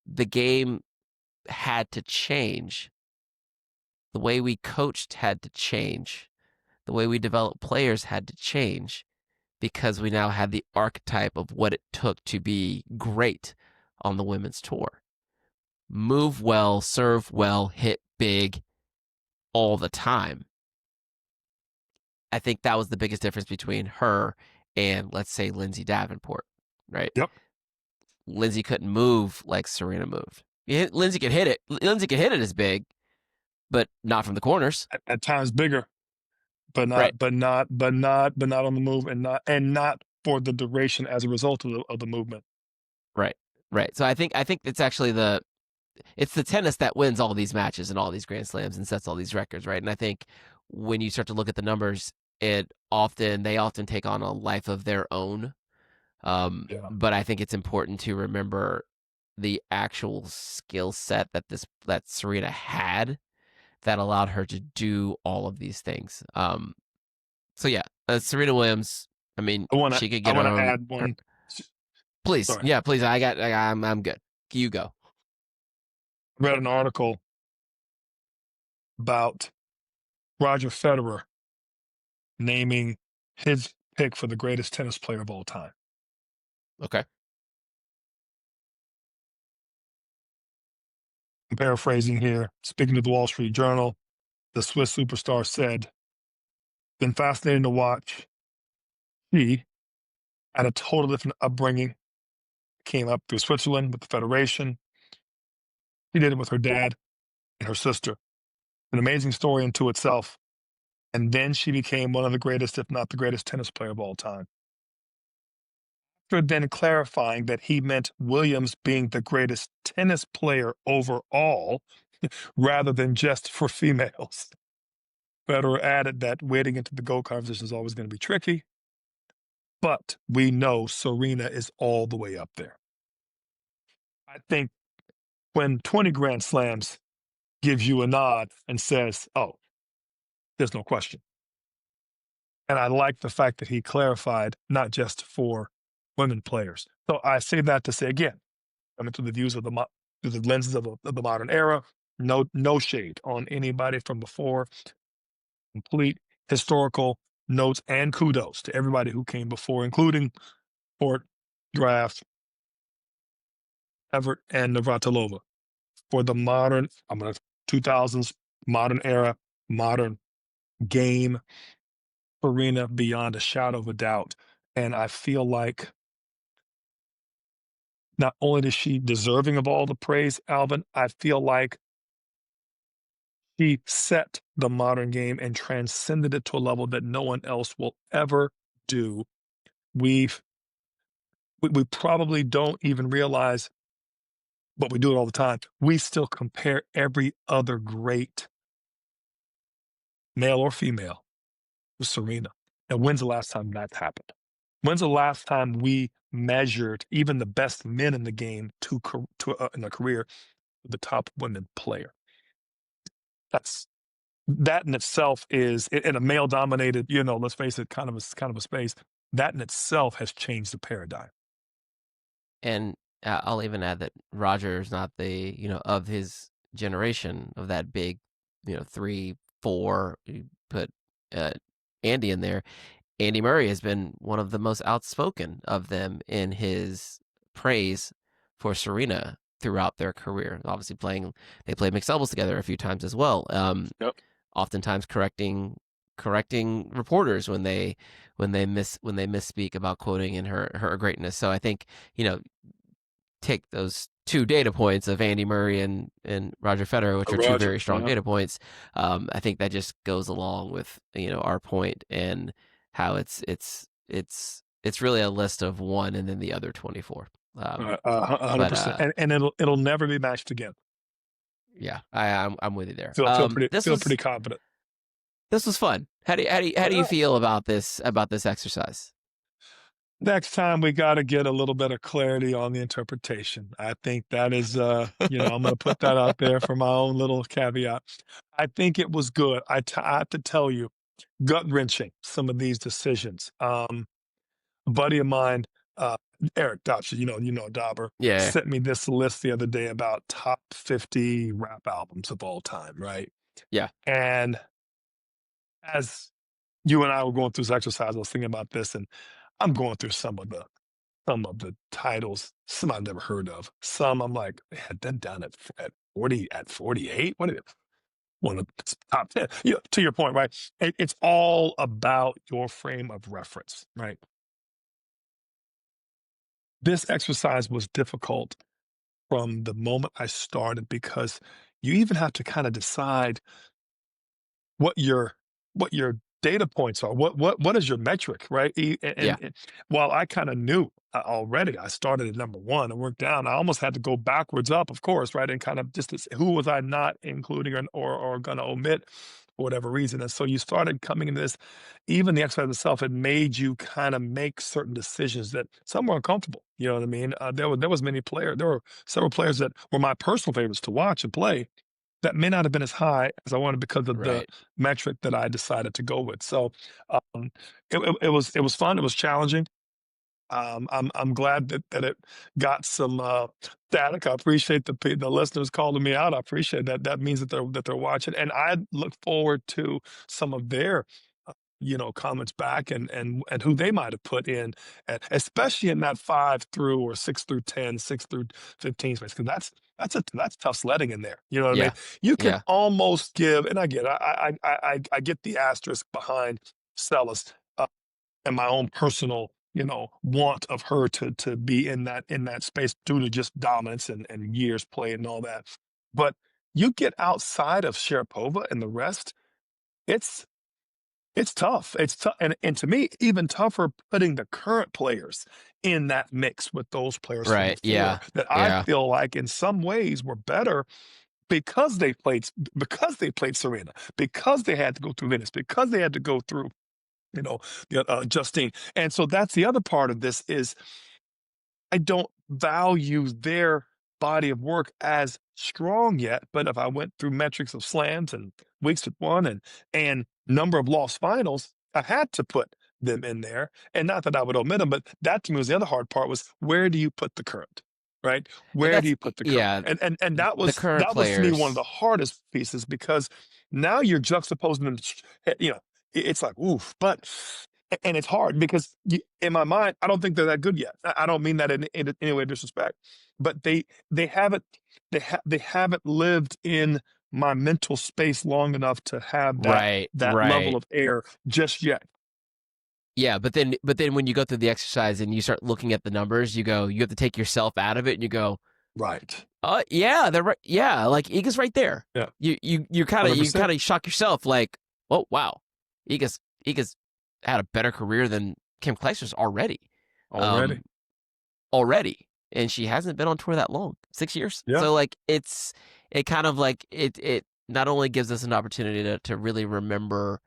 The game had to change. The way we coached had to change. The way we developed players had to change because we now had the archetype of what it took to be great on the women's tour. Move well, serve well, hit big all the time. I think that was the biggest difference between her and, let's say, Lindsay Davenport, right? Yep. Lindsay couldn't move like Serena moved. Lindsay could hit it. Lindsay could hit it as big, but not from the corners. At times bigger, but not, right. but not on the move, and not for the duration as a result of the movement. Right. So I think it's actually it's the tennis that wins all these matches and all these Grand Slams and sets all these records, right? And I think when you start to look at the numbers, they often take on a life of their own. But I think it's important to remember the actual skill set that Serena had that allowed her to do all of these things. So yeah, Serena Williams. I mean, she could get I want to add one. Please, Sorry. yeah, please. I'm good. You go. I read an article about Roger Federer naming his pick for the greatest tennis player of all time. Okay. I'm paraphrasing here. Speaking to the Wall Street Journal, the Swiss superstar said, "Been fascinating to watch. She had a totally different upbringing. Came up through Switzerland with the Federation. She did it with her dad and her sister. An amazing story unto itself. And then she became one of the greatest, if not the greatest, tennis player of all time." After then clarifying that he meant Williams being the greatest tennis player overall, rather than just for females, Federer added that wading into the GOAT conversation is always going to be tricky, but we know Serena is all the way up there. I think when 20 Grand Slams gives you a nod and says, oh, there's no question. And I like the fact that he clarified not just for women players. So I say that to say, again, coming through the views of through the lenses of the modern era, no shade on anybody from before. Complete historical notes and kudos to everybody who came before, including Port, Draft, Everett, and Navratilova. For the modern, 2000s, modern era, modern game, Serena beyond a shadow of a doubt. And I feel like not only is she deserving of all the praise, Alvin, I feel like she set the modern game and transcended it to a level that no one else will ever do. We probably don't even realize but we do it all the time. We still compare every other great male or female with Serena. And when's the last time that's happened? When's the last time we measured even the best men in the game in a career with the top women player? That in itself is in a male dominated, let's face it, kind of a space. That in itself has changed the paradigm. And I'll even add that Roger is not of his generation of that big, 3, 4. You put Andy in there. Andy Murray has been one of the most outspoken of them in his praise for Serena throughout their career. Obviously, they played mixed doubles together a few times as well. Yep. Oftentimes correcting reporters when they misspeak about quoting in her greatness. So I think, take those 2 data points of Andy Murray and Roger Federer, which are 2 very strong data points. I think that just goes along with our point and how it's really a list of one and then the other 24. 100%, and it'll never be matched again. Yeah, I'm with you there. Feel pretty confident. This was fun. How do you feel about this exercise? Next time we got to get a little bit of clarity on the interpretation. I think that is, I'm going to put that out there for my own little caveat. I think it was good. I have to tell you, gut-wrenching, some of these decisions. A buddy of mine, Eric Dobson, Dauber, sent me this list the other day about top 50 rap albums of all time, right? Yeah. And as you and I were going through this exercise, I was thinking about this, and I'm going through some of the titles, some I've never heard of. Some I'm like, man, done at 48? What is it? One of the top 10. To your point, right? It's all about your frame of reference, right? This exercise was difficult from the moment I started because you even have to kind of decide what your data points are. What is your metric, right? And while I kind of knew already, I started at number 1 and worked down. I almost had to go backwards up, of course, right? And kind of just who was I not including or going to omit for whatever reason. And so you started coming into this. Even the exercise itself, it made you kind of make certain decisions that some were uncomfortable. You know what I mean? There were several players that were my personal favorites to watch and play that may not have been as high as I wanted because of the metric that I decided to go with. So it was fun. It was challenging. I'm glad that it got some static. I appreciate the listeners calling me out. I appreciate that. That means that they're watching, and I look forward to some of their comments back and who they might have put in, especially in that 5 through or 6 through 10, 6 through 15 space, because that's tough sledding in there. You know what I mean? You can almost give, and I get the asterisk behind Celis and my own personal want of her to be in that space due to just dominance and years played and all that. But you get outside of Sharapova and the rest, it's tough. It's tough. And to me, even tougher putting the current players in that mix with those players from before that I feel like in some ways were better because they played Serena, because they had to go through Venus, because they had to go through, Justine. And so that's the other part of this is I don't value their body of work as strong yet, but if I went through metrics of slams and weeks at one and number of lost finals, I had to put them in there. And not that I would omit them, but that to me was the other hard part was where do you put the current, right? Where do you put the current? And that was to me one of the hardest pieces because now you're juxtaposing them, it's like, oof, and it's hard because in my mind, I don't think they're that good yet. I don't mean that in any way of disrespect, but they haven't lived in my mental space long enough to have that level of air just yet. Yeah, but then when you go through the exercise and you start looking at the numbers, you have to take yourself out of it and you go, right. They're right. Yeah, like Iga's right there. Yeah. You kind of shock yourself like, oh wow, Iga's had a better career than Kim Clijsters already. and she hasn't been on tour that long, 6 years. Yeah. So like it kind of like it not only gives us an opportunity to really remember,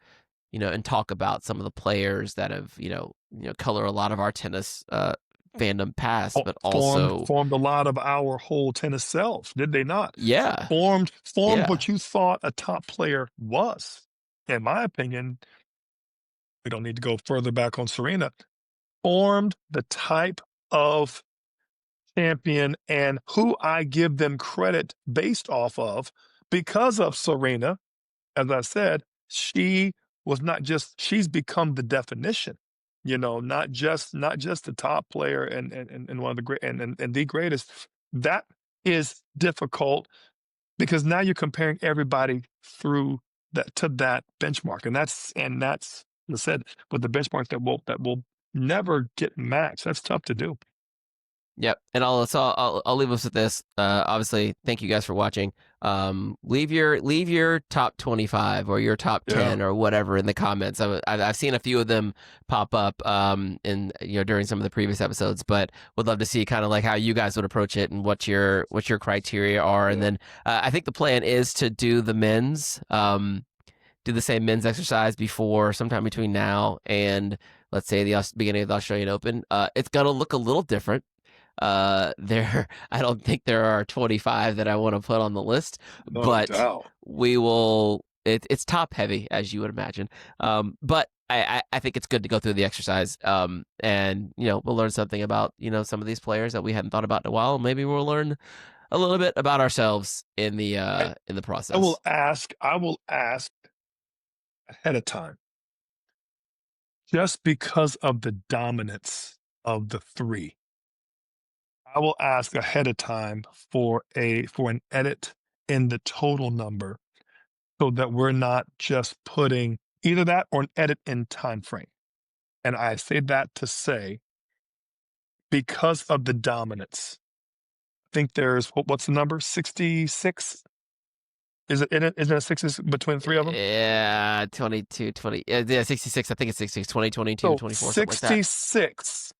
and talk about some of the players that have, color a lot of our tennis fandom past, but also formed a lot of our whole tennis self, did they not? yeah. Formed Yeah. what you thought a top player was. In my opinion, we don't need to go further back on Serena, formed the type of champion and who I give them credit based off of because of Serena. As I said, she was not just, she's become the definition, not just the top player and one of the great and the greatest. That is difficult because now you're comparing everybody through that to that benchmark. And that's as I said, with the benchmarks that will never get matched. That's tough to do. Yep. And I'll leave us with this. Obviously, thank you guys for watching. Leave your top 25 or your top 10 or whatever in the comments. I've seen a few of them pop up during some of the previous episodes, but would love to see kind of like how you guys would approach it and what your criteria are. And then I think the plan is to do the men's do the same men's exercise sometime between now and let's say the beginning of the Australian Open. It's gonna look a little different. I don't think there are 25 that I want to put on the list, but we will. It's top heavy, as you would imagine. But I think it's good to go through the exercise. And we'll learn something about some of these players that we hadn't thought about in a while. Maybe we'll learn a little bit about ourselves in the process. I will ask ahead of time, just because of the dominance of the three. I will ask ahead of time for an edit in the total number so that we're not just putting either that or an edit in time frame. And I say that to say, because of the dominance, I think there's, what's the number? 66? Is it 60 between the three of them? Yeah, 22, 20. Yeah, 66. I think it's 66, 20, 22, so 24, 66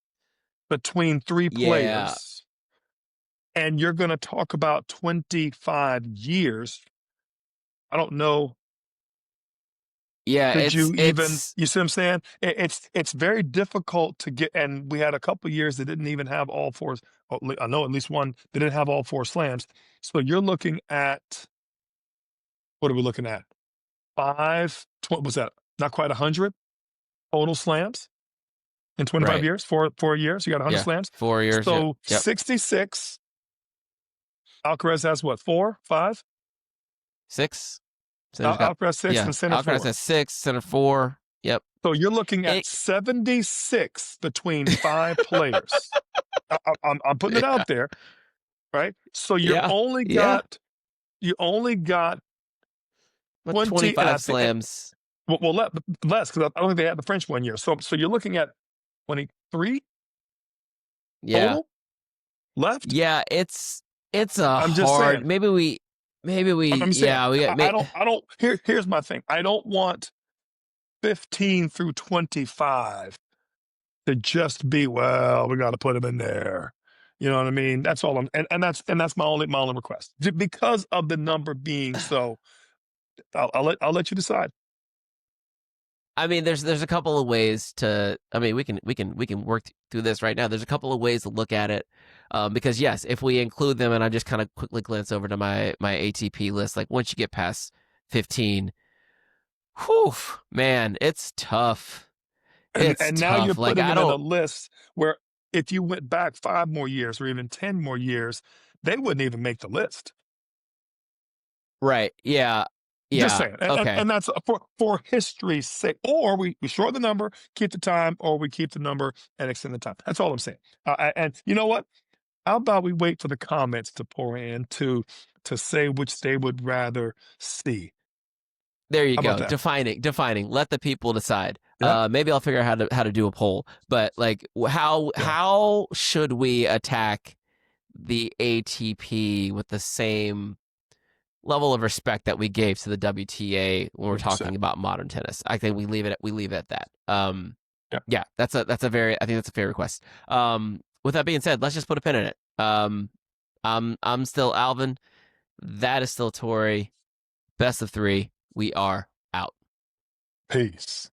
between three players. And you're going to talk about 25 years. I don't know. Yeah, you see what I'm saying? It's very difficult to get, and we had a couple of years that didn't even have all four. I know at least one that didn't have all four slams. So you're looking at, what are we looking at? Was that not quite 100 total slams in 25 years? 4 years, you got 100 slams. 4 years. So 66. Alcaraz has what, 4, 5? 6. Alcaraz 6 and Sinner 4. Alcaraz has 6, Sinner 4. Yep. So you're looking at 76 between 5 players. I'm putting it out there, right? So you only got 25 slams. Well, less because I don't think they had the French one year. So you're looking at 23 total left. Yeah, it's a I'm just hard. saying. Maybe we. I don't. Here's my thing. I don't want 15 through 25 to just be, well, we got to put them in there. You know what I mean? That's all and that's my only request, because of the number being so. I'll let you decide. I mean, there's a couple of ways to. I mean, we can work through this right now. There's a couple of ways to look at it, because yes, if we include them, and I just kind of quickly glance over to my ATP list, like once you get past 15, whew, man, it's tough. And now you're putting them in a list where if you went back 5 more years or even 10 more years, they wouldn't even make the list. Right? Yeah. Yeah. Just saying. Okay. And that's for history's sake. Or we shorten the number, keep the time, or we keep the number and extend the time. That's all I'm saying. And you know what? How about we wait for the comments to pour in to say which they would rather see? There you go. Defining. Let the people decide. Yeah. Maybe I'll figure out how to do a poll. But like, how should we attack the ATP with the same level of respect that we gave to the WTA when we're talking about modern tennis? I think we leave it at that. Yeah, I think that's a fair request. with that being said, let's just put a pin in it. I'm still Alvin. That is still Torrey. Best of 3. We are out. Peace.